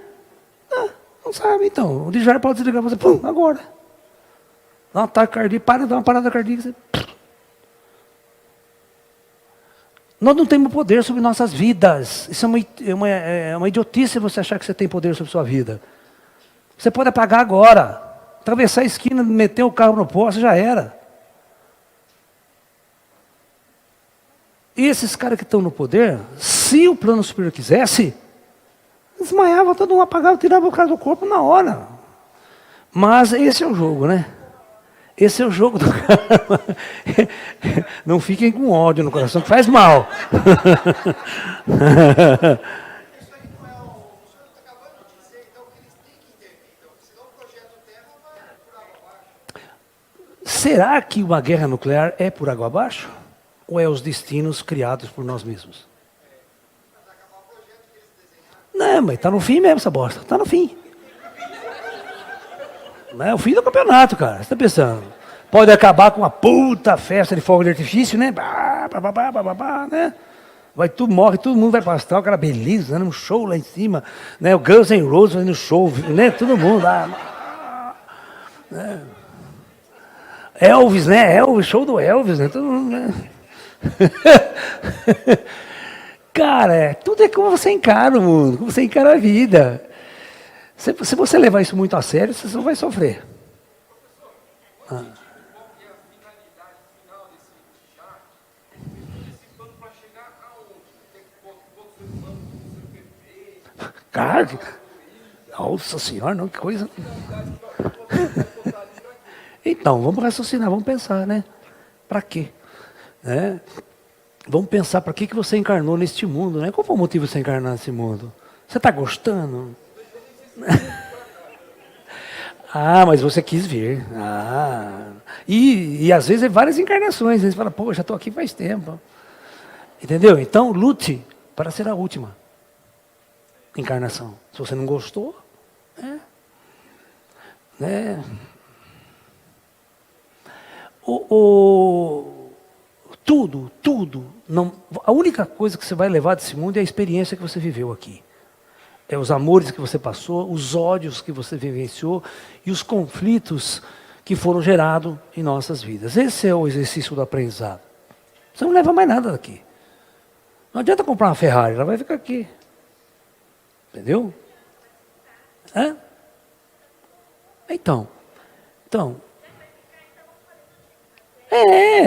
Não sabe, então. O Dijar pode desligar você, pum, agora. Dá um ataque cardíaco, dá uma parada cardíaca. Você... Nós não temos poder sobre nossas vidas. Isso é uma idiotice você achar que você tem poder sobre sua vida. Você pode apagar agora. Atravessar a esquina, meter o carro no poste, já era. E esses caras que estão no poder, se o plano superior quisesse, desmaiava, todo mundo apagava, tirava o cara do corpo na hora. Mas esse é o jogo, né? Esse é o jogo do cara. Não fiquem com ódio no coração, que faz mal. Será que uma guerra nuclear é por água abaixo? Ou é os destinos criados por nós mesmos? Não, mas está no fim mesmo essa bosta. Está no fim. É o fim do campeonato, cara. Você está pensando? Pode acabar com uma puta festa de fogo de artifício, né? Né? Vai tudo, morre, todo mundo vai para astral, aquela beleza, né? Um show lá em cima, né? O Guns N' Roses fazendo show, né? Todo mundo lá. Né? Elvis, né? Elvis, show do Elvis, né? Todo mundo, né? Cara, tudo é como você encara o mundo, como você encara a vida. Se você levar isso muito a sério, você só vai sofrer. Cara, nossa senhora, não, que coisa. Então, vamos raciocinar, vamos pensar, né? Para quê? Né? Vamos pensar para que você encarnou neste mundo, né? Qual foi o motivo de você encarnar nesse mundo? Você está gostando? Ah, mas você quis vir. Ah. E às vezes é várias encarnações. Você fala, pô, já estou aqui faz tempo. Entendeu? Então, lute para ser a última encarnação. Se você não gostou, né? Tudo. Não, a única coisa que você vai levar desse mundo é a experiência que você viveu aqui. É os amores que você passou, os ódios que você vivenciou e os conflitos que foram gerados em nossas vidas. Esse é o exercício do aprendizado. Você não leva mais nada daqui. Não adianta comprar uma Ferrari, ela vai ficar aqui. Entendeu? Então.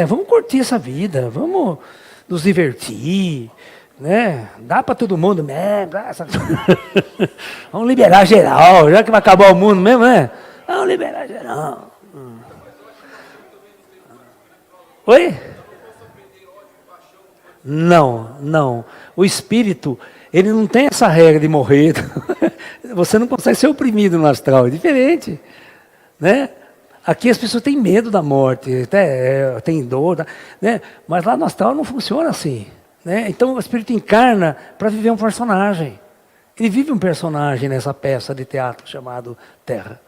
Vamos curtir essa vida, vamos nos divertir, né? Dá para todo mundo, né? Vamos liberar geral, já que vai acabar o mundo mesmo, né? Vamos liberar geral. Oi? Não. O espírito, ele não tem essa regra de morrer. Você não consegue ser oprimido no astral, é diferente, né? Aqui as pessoas têm medo da morte, até tem dor, né? Mas lá no astral não funciona assim, né? Então o espírito encarna para viver um personagem. Ele vive um personagem nessa peça de teatro chamado Terra.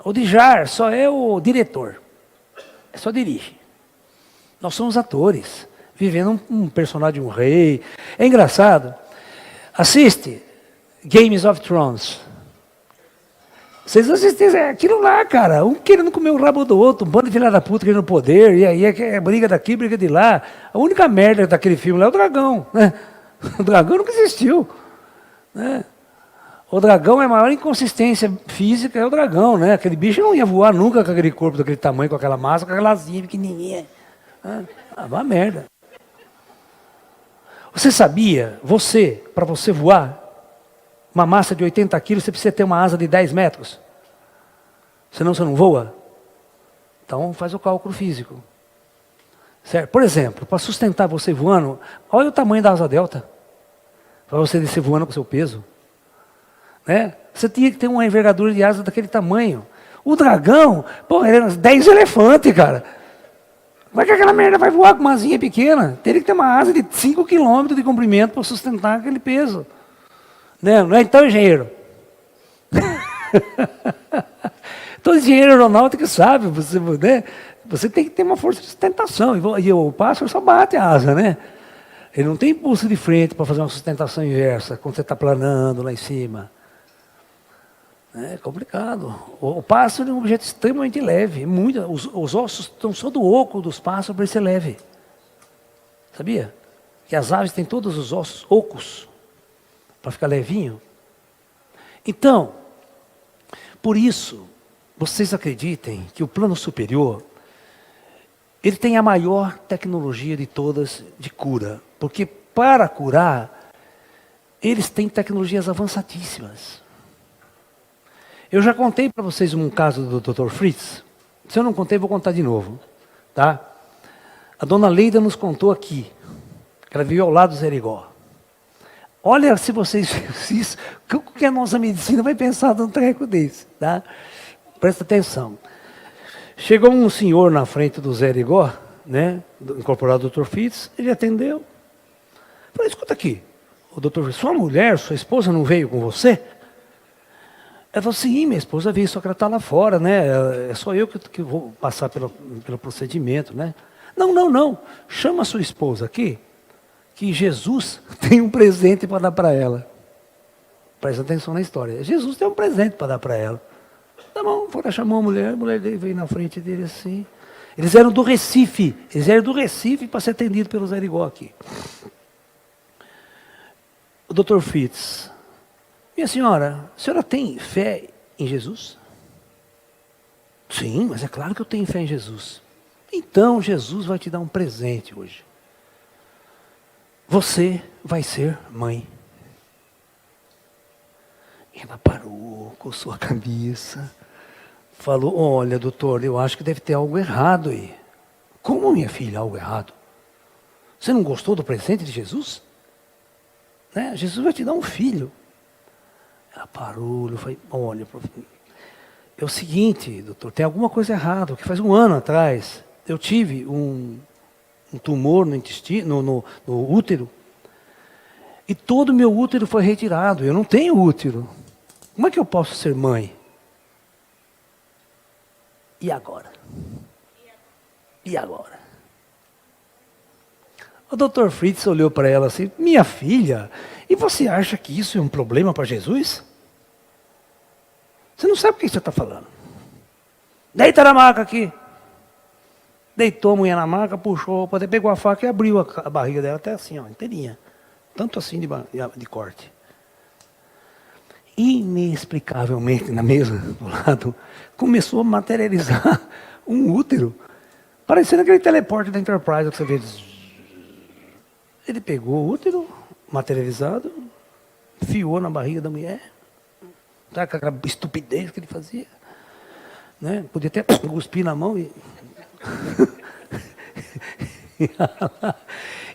O Djar só é o diretor, só dirige. Nós somos atores, vivendo um personagem, um rei. É engraçado. Assiste Games of Thrones. Vocês assistem aquilo lá, cara. Um querendo comer o rabo do outro, um bando de filha da puta querendo poder, e aí é briga daqui, briga de lá. A única merda daquele filme lá é o dragão, né? O dragão nunca existiu, né? O dragão é a maior inconsistência física, é o dragão, né? Aquele bicho não ia voar nunca com aquele corpo daquele tamanho, com aquela massa, com aquela asinha pequenininha. Uma merda. Você sabia, para você voar, uma massa de 80 quilos, você precisa ter uma asa de 10 metros. Senão você não voa. Então faz o cálculo físico. Certo? Por exemplo, para sustentar você voando, olha o tamanho da asa delta. Para você descer voando com o seu peso. Né? Você tinha que ter uma envergadura de asa daquele tamanho. O dragão, pô, era 10 elefantes, cara. Como é que aquela merda vai voar com uma asinha pequena? Teria que ter uma asa de 5 quilômetros de comprimento para sustentar aquele peso. Não é então, engenheiro? Todo engenheiro aeronáutico sabe, você tem que ter uma força de sustentação. E o pássaro só bate a asa, né? Ele não tem impulso de frente para fazer uma sustentação inversa, quando você está planando lá em cima. É complicado. O pássaro é um objeto extremamente leve. Os ossos estão só do oco dos pássaros para ele ser leve. Sabia? Que as aves têm todos os ossos ocos para ficar levinho. Então, por isso, vocês acreditem que o plano superior, ele tem a maior tecnologia de todas de cura. Porque para curar, eles têm tecnologias avançadíssimas. Eu já contei para vocês um caso do Dr. Fritz. Se eu não contei, vou contar de novo. Tá? A dona Leida nos contou aqui, que ela viveu ao lado do Zé Arigó. Olha se vocês... o que a nossa medicina vai pensar num treco desse. Tá? Presta atenção. Chegou um senhor na frente do Zé Arigó, né, incorporado Dr. Fritz, ele atendeu. Falei, escuta aqui, o doutor Fritz, sua mulher, sua esposa não veio com você? Ela falou, sim, minha esposa veio, só que ela está lá fora, né? É só eu que vou passar pelo procedimento, né? Não, chama a sua esposa aqui, que Jesus tem um presente para dar para ela. Presta atenção na história. Jesus tem um presente para dar para ela. Tá bom, foi lá, chamou a mulher dele veio na frente dele assim. Eles eram do Recife para ser atendido pelo Zé Arigó aqui. O Dr. Fritz, minha senhora, a senhora tem fé em Jesus? Sim, mas é claro que eu tenho fé em Jesus. Então Jesus vai te dar um presente hoje. Você vai ser mãe. Ela parou, coçou a cabeça, falou, olha doutor, eu acho que deve ter algo errado aí. Como, minha filha, algo errado? Você não gostou do presente de Jesus? Né? Jesus vai te dar um filho. Ela parou, eu falei, olha, é o seguinte, doutor, tem alguma coisa errada, porque faz um ano atrás, eu tive um tumor no intestino, no útero, e todo o meu útero foi retirado, eu não tenho útero. Como é que eu posso ser mãe? E agora? E agora? O Dr. Fritz olhou para ela assim, minha filha, e você acha que isso é um problema para Jesus? Você não sabe o que você está falando. Deita na maca aqui. Deitou a mulher na maca, puxou, pegou a faca e abriu a barriga dela até assim, ó, inteirinha. Tanto assim de corte. Inexplicavelmente, na mesa do lado, começou a materializar um útero, parecendo aquele teleporte da Enterprise que você vê. Ele pegou o útero, materializado, enfiou na barriga da mulher, tá, com aquela estupidez que ele fazia. Né? Podia até cuspir na mão e...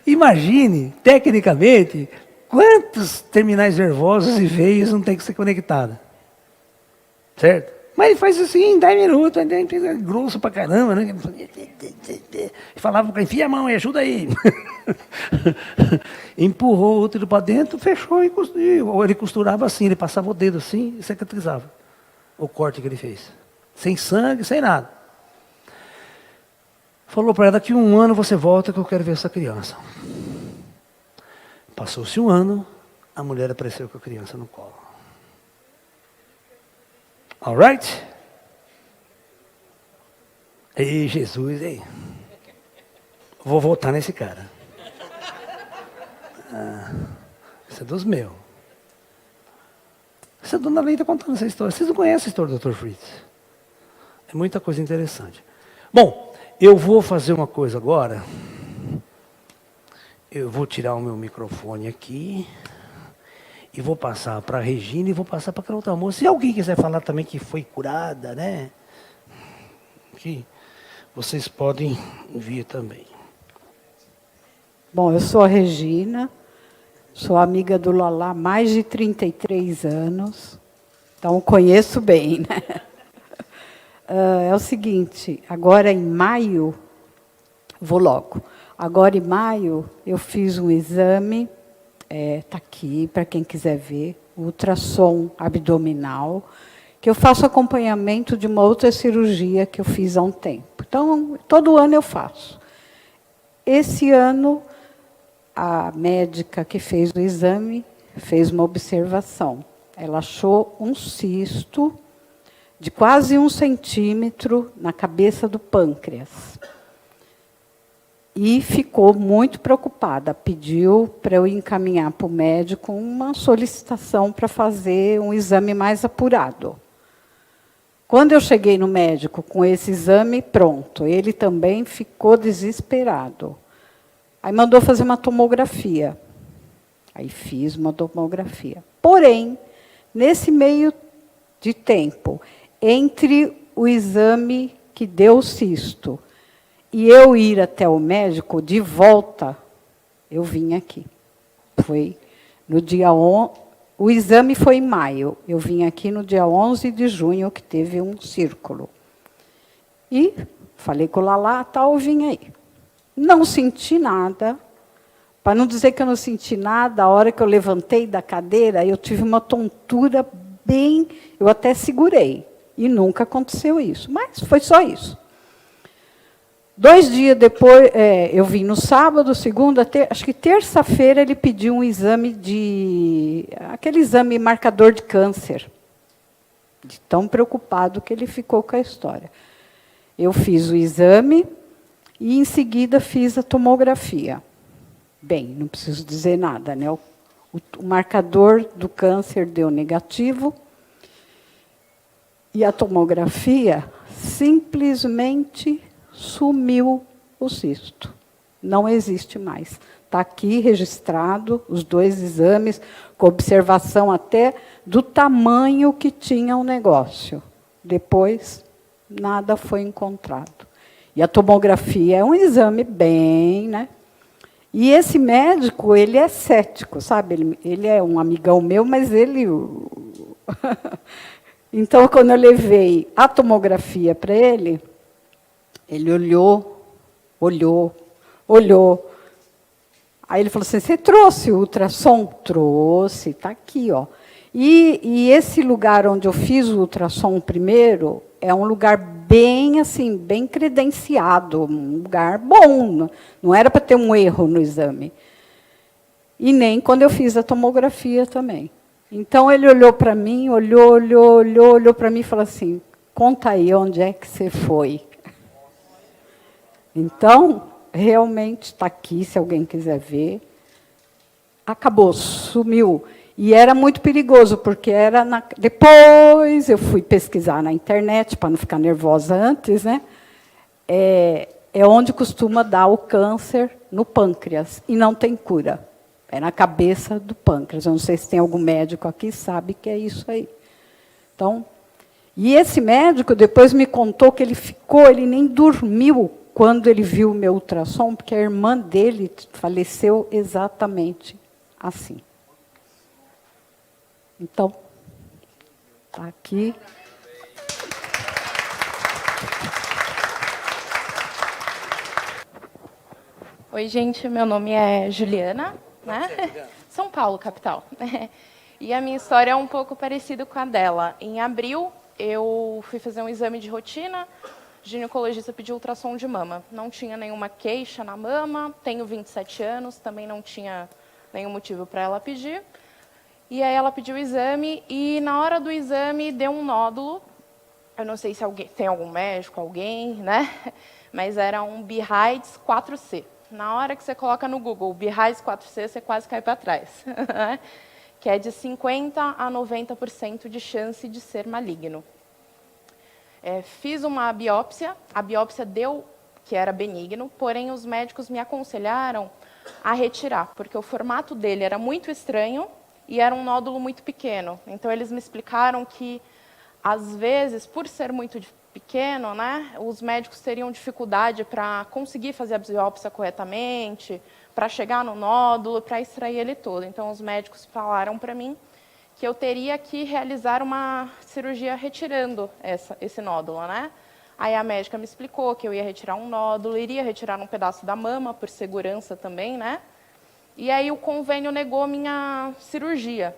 Imagine, tecnicamente, quantos terminais nervosos e veias não tem que ser conectada. Certo? Mas ele faz assim em 10 minutos, é grosso pra caramba, né? Falava para enfia a mão e ajuda aí. Empurrou o útero para dentro, fechou e costurou. Ou ele costurava assim, ele passava o dedo assim e cicatrizava o corte que ele fez. Sem sangue, sem nada. Falou para ela, daqui 1 ano você volta que eu quero ver essa criança. Passou-se 1 ano, a mulher apareceu com a criança no colo. Alright? Ei, Jesus, ei. Vou voltar nesse cara. Esse é dos meus. Essa é a dona Leida contando essa história. Vocês não conhecem a história do Dr. Fritz? É muita coisa interessante. Bom, eu vou fazer uma coisa agora. Eu vou tirar o meu microfone aqui. E vou passar para a Regina e vou passar para aquela outra moça. Se alguém quiser falar também que foi curada, né? Que vocês podem vir também. Bom, eu sou a Regina, sou amiga do Lalá há mais de 33 anos, então conheço bem, né? É o seguinte, agora em maio, vou logo, agora em maio eu fiz um exame, está aqui para quem quiser ver, ultrassom abdominal, que eu faço acompanhamento de uma outra cirurgia que eu fiz há um tempo. Então, todo ano eu faço. Esse ano, a médica que fez o exame fez uma observação. Ela achou um cisto de quase 1 centímetro na cabeça do pâncreas. E ficou muito preocupada. Pediu para eu encaminhar para o médico uma solicitação para fazer um exame mais apurado. Quando eu cheguei no médico com esse exame, pronto, ele também ficou desesperado. Aí mandou fazer uma tomografia. Aí fiz uma tomografia. Porém, nesse meio de tempo, entre o exame que deu cisto e eu ir até o médico, de volta, eu vim aqui. Foi no dia 11, o exame foi em maio, eu vim aqui no dia 11 de junho, que teve um círculo. E falei com o Lalá, tal, eu vim aí. Não senti nada. Para não dizer que eu não senti nada, a hora que eu levantei da cadeira, eu tive uma tontura bem... Eu até segurei. E nunca aconteceu isso. Mas foi só isso. 2 dias depois, eu vim no sábado, segunda, acho que terça-feira, ele pediu um exame aquele exame marcador de câncer. De tão preocupado que ele ficou com a história. Eu fiz o exame e, em seguida, fiz a tomografia. Bem, não preciso dizer nada, né? O marcador do câncer deu negativo e a tomografia simplesmente sumiu o cisto. Não existe mais. Está aqui registrado os 2 exames, com observação até do tamanho que tinha o negócio. Depois, nada foi encontrado. E a tomografia é um exame bem, né? E esse médico, ele é cético, sabe? Ele é um amigão meu, mas ele... Então, quando eu levei a tomografia para ele olhou. Aí ele falou assim, você trouxe o ultrassom? Trouxe, está aqui, ó. E esse lugar onde eu fiz o ultrassom primeiro é um lugar bem assim, bem credenciado, um lugar bom. Não era para ter um erro no exame. E nem quando eu fiz a tomografia também. Então ele olhou para mim, olhou para mim e falou assim, conta aí onde é que você foi. Então, realmente está aqui, se alguém quiser ver. Acabou, sumiu. E era muito perigoso, porque era depois eu fui pesquisar na internet, para não ficar nervosa antes, né? É onde costuma dar o câncer no pâncreas, e não tem cura. É na cabeça do pâncreas. Eu não sei se tem algum médico aqui que sabe que é isso aí. Então, e esse médico depois me contou que ele nem dormiu quando ele viu o meu ultrassom, porque a irmã dele faleceu exatamente assim. Então, está aqui. Oi, gente, meu nome é Juliana, né? São Paulo, capital. E a minha história é um pouco parecida com a dela. Em abril, eu fui fazer um exame de rotina, o ginecologista pediu ultrassom de mama. Não tinha nenhuma queixa na mama, tenho 27 anos, também não tinha nenhum motivo para ela pedir. E aí ela pediu o exame e, na hora do exame, deu um nódulo. Eu não sei se tem algum médico, alguém, né? Mas era um Behides 4C. Na hora que você coloca no Google Behides 4C, você quase cai para trás. Que é de 50% a 90% de chance de ser maligno. Fiz uma biópsia, a biópsia deu que era benigno, porém os médicos me aconselharam a retirar, porque o formato dele era muito estranho, e era um nódulo muito pequeno. Então, eles me explicaram que, às vezes, por ser muito pequeno, né, os médicos teriam dificuldade para conseguir fazer a biópsia corretamente, para chegar no nódulo, para extrair ele todo. Então, os médicos falaram para mim que eu teria que realizar uma cirurgia retirando esse nódulo, né? Aí a médica me explicou que eu ia retirar um nódulo, iria retirar um pedaço da mama, por segurança também, né? E aí o convênio negou minha cirurgia.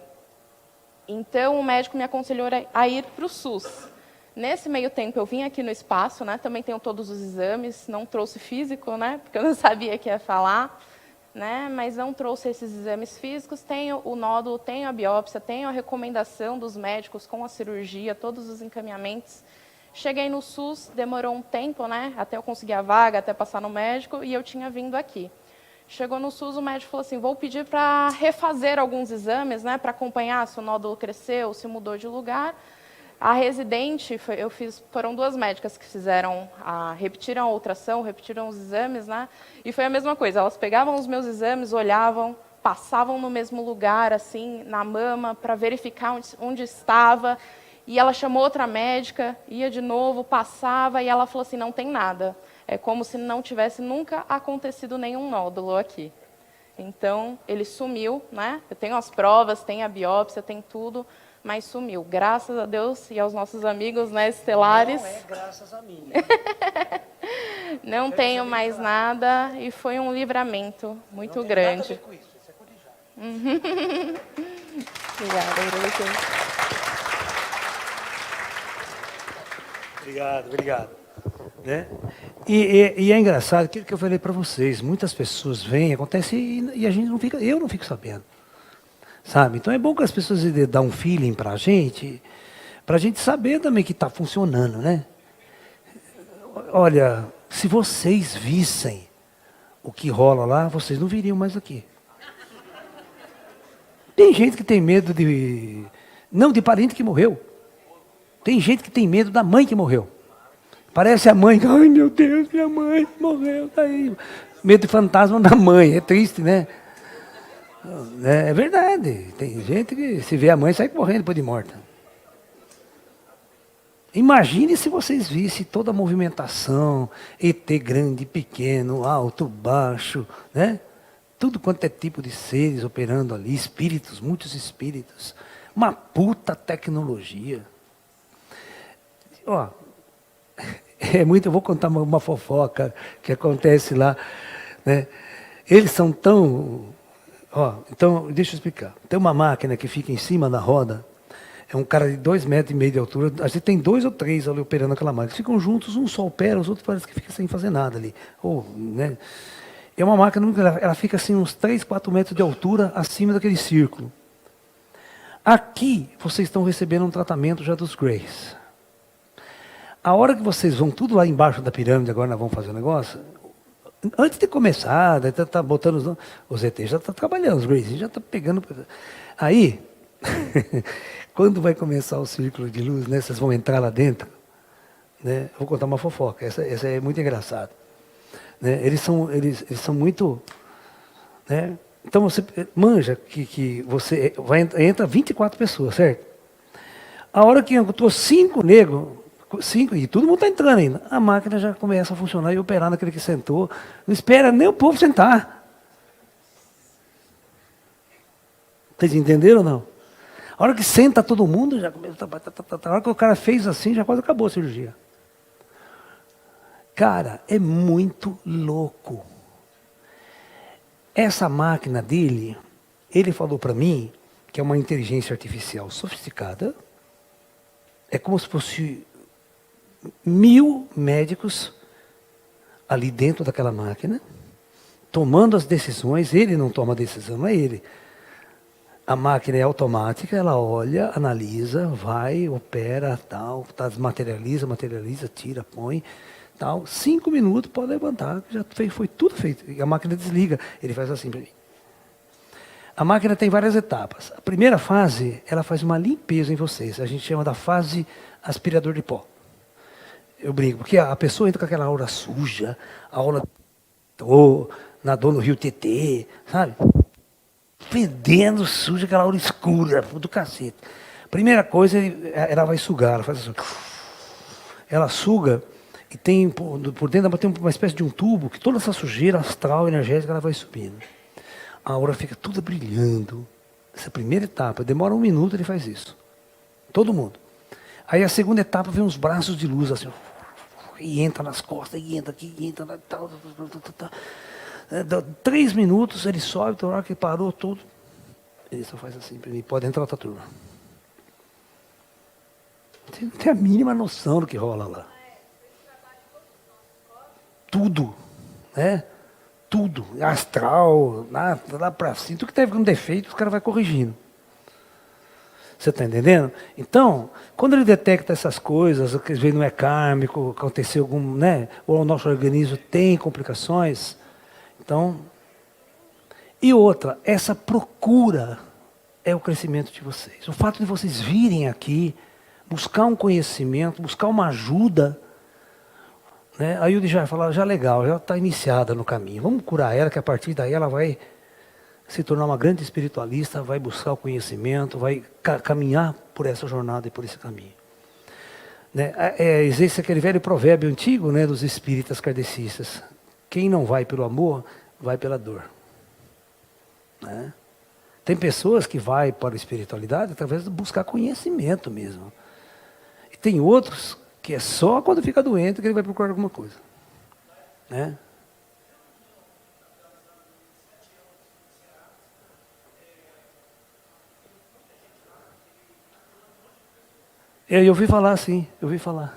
Então, o médico me aconselhou a ir para o SUS. Nesse meio tempo, eu vim aqui no espaço, né? Também tenho todos os exames, não trouxe físico, né? Porque eu não sabia que ia falar, né? Mas não trouxe esses exames físicos. Tenho o nódulo, tenho a biópsia, tenho a recomendação dos médicos com a cirurgia, todos os encaminhamentos. Cheguei no SUS, demorou um tempo, né? Até eu conseguir a vaga, até passar no médico, e eu tinha vindo aqui. Chegou no SUS, o médico falou assim, vou pedir para refazer alguns exames, né, para acompanhar se o nódulo cresceu, se mudou de lugar. A residente, foram 2 médicas que repetiram a ultrassom, repetiram os exames, né, e foi a mesma coisa, elas pegavam os meus exames, olhavam, passavam no mesmo lugar, assim, na mama, para verificar onde estava. E ela chamou outra médica, ia de novo, passava, e ela falou assim, não tem nada. É como se não tivesse nunca acontecido nenhum nódulo aqui. Então, ele sumiu, né? Eu tenho as provas, tem a biópsia, tem tudo, mas sumiu. Graças a Deus e aos nossos amigos, né, estelares. Não é graças a mim. Não tenho mais nada e foi um livramento muito grande. Nada a ver com isso, isso é codijado. Obrigada, agradeço. Obrigado, obrigado. Né? E é engraçado aquilo que eu falei para vocês. Muitas pessoas vêm, acontece e a gente não fica, eu não fico sabendo. Sabe? Então é bom que as pessoas dão um feeling para a gente saber também que está funcionando, né? Olha, se vocês vissem o que rola lá, vocês não viriam mais aqui. Tem gente que tem medo não de parente que morreu. Tem gente que tem medo da mãe que morreu. Parece a mãe, ai meu Deus, minha mãe morreu, tá aí. Medo de fantasma da mãe, é triste, né? É verdade, tem gente que se vê a mãe sai correndo depois de morta. Imagine se vocês vissem toda a movimentação, ET grande, pequeno, alto, baixo, né? Tudo quanto é tipo de seres operando ali, espíritos, muitos espíritos. Uma puta tecnologia. Ó, eu vou contar uma fofoca que acontece lá, né? Eles são tão... então, deixa eu explicar. Tem uma máquina que fica em cima da roda, é um cara de 2,5 metros de altura, a gente tem 2 ou 3 ali operando aquela máquina. Eles ficam juntos, um só opera, os outros parecem que ficam sem fazer nada ali. Né? É uma máquina, ela fica assim uns 3, 4 metros de altura acima daquele círculo. Aqui, vocês estão recebendo um tratamento já dos Greys. A hora que vocês vão tudo lá embaixo da pirâmide, agora nós vamos fazer o negócio, antes de começar, tá botando os ET já está trabalhando, os Greys já está pegando. Aí, quando vai começar o círculo de luz, né, vocês vão entrar lá dentro, né, vou contar uma fofoca, essa é muito engraçada. Né, eles são muito... Né, então você manja que você entra 24 pessoas, certo? A hora que entrou 5 negros, 5, e todo mundo está entrando ainda. A máquina já começa a funcionar e operar naquele que sentou. Não espera nem o povo sentar. Vocês entenderam ou não? A hora que senta todo mundo, já começa. A hora que o cara fez assim, já quase acabou a cirurgia. Cara, é muito louco. Essa máquina dele, ele falou para mim que é uma inteligência artificial sofisticada. É como se fosse 1000 médicos ali dentro daquela máquina, tomando as decisões. Ele não toma a decisão, não é ele. A máquina é automática, ela olha, analisa, vai, opera, tal, materializa, tira, põe, tal. 5 minutos pode levantar, já foi tudo feito. E a máquina desliga, ele faz assim para mim. A máquina tem várias etapas. A primeira fase, ela faz uma limpeza em vocês. A gente chama da fase aspirador de pó. Eu brinco, porque a pessoa entra com aquela aura suja, a aura nadou no rio Tietê, sabe? Fedendo suja, aquela aura escura, do cacete. Primeira coisa, ela vai sugar, ela faz assim. Ela suga e tem por dentro ela tem uma espécie de um tubo que toda essa sujeira astral, energética, ela vai subindo. A aura fica toda brilhando. Essa é a primeira etapa, demora 1 minuto, ele faz isso. Todo mundo. Aí a segunda etapa vem uns braços de luz assim, e entra nas costas, e entra aqui, e entra tal. 3 minutos, ele sobe, a hora que parou tudo, ele só faz assim para mim, pode entrar outra turma. Você não tem a mínima noção do que rola lá. Tudo, né? Tudo, astral, lá para cima, tudo que teve um defeito, os caras vão corrigindo. Você está entendendo? Então, quando ele detecta essas coisas, que às vezes não é kármico, aconteceu algum, né? Ou o nosso organismo tem complicações. Então, e outra, essa procura é o crescimento de vocês. O fato de vocês virem aqui, buscar um conhecimento, buscar uma ajuda, né? Aí o já vai falar, já legal, já está iniciada no caminho. Vamos curar ela, que a partir daí ela vai se tornar uma grande espiritualista, vai buscar o conhecimento, vai caminhar por essa jornada e por esse caminho. Né? Existe aquele velho provérbio antigo, né, dos espíritas kardecistas. Quem não vai pelo amor, vai pela dor. Né? Tem pessoas que vai para a espiritualidade através de buscar conhecimento mesmo. E tem outros que é só quando fica doente que ele vai procurar alguma coisa. Né? Eu ouvi falar, sim, eu ouvi falar.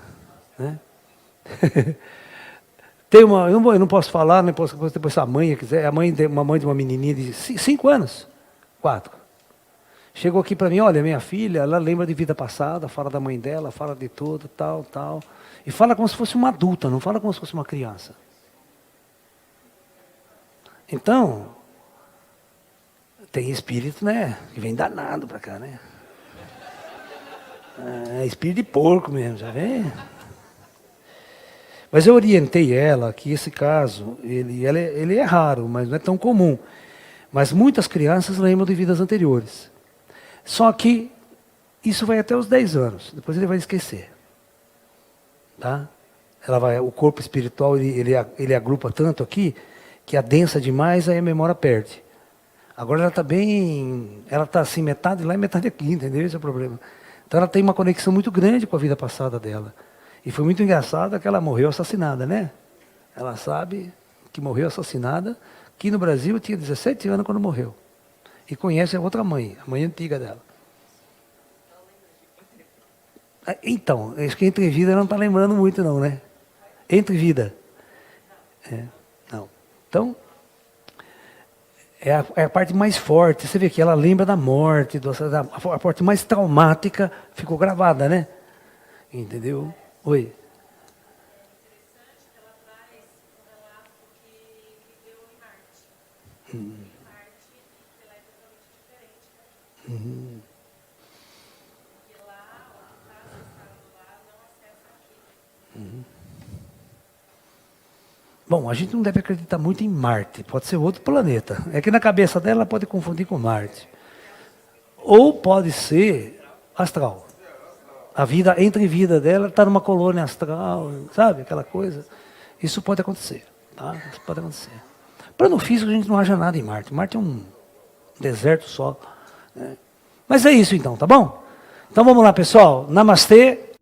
Né? Tem uma, eu não posso falar, né, depois se a mãe quiser, uma mãe de uma menininha de 5 anos, 4. Chegou aqui para mim, olha, minha filha, ela lembra de vida passada, fala da mãe dela, fala de tudo, tal. E fala como se fosse uma adulta, não fala como se fosse uma criança. Então, tem espírito, né, que vem danado para cá, né? É espírito de porco mesmo, já vem? Mas eu orientei ela que esse caso, ele é raro, mas não é tão comum. Mas muitas crianças lembram de vidas anteriores. Só que isso vai até os 10 anos, depois ele vai esquecer. Tá? O corpo espiritual, ele agrupa tanto aqui, que adensa demais, aí a memória perde. Agora ela está assim, metade lá e metade aqui, entendeu? Esse é o problema. Então ela tem uma conexão muito grande com a vida passada dela. E foi muito engraçado que ela morreu assassinada, né? Ela sabe que morreu assassinada, que no Brasil tinha 17 anos quando morreu. E conhece a outra mãe, a mãe antiga dela. Então, acho que entre vida ela não está lembrando muito não, né? Entre vida. Não. Então, é a parte mais forte. Você vê que ela lembra da morte, a parte mais traumática ficou gravada, né? Entendeu? Oi. Uhum. Uhum. Bom, a gente não deve acreditar muito em Marte, pode ser outro planeta. É que na cabeça dela ela pode confundir com Marte. Ou pode ser astral. A vida, entre vida dela, está numa colônia astral, sabe? Aquela coisa. Isso pode acontecer. Tá? Isso pode acontecer. Plano físico, a gente não acha nada em Marte. Marte é um deserto só. Né? Mas é isso então, tá bom? Então vamos lá, pessoal. Namastê.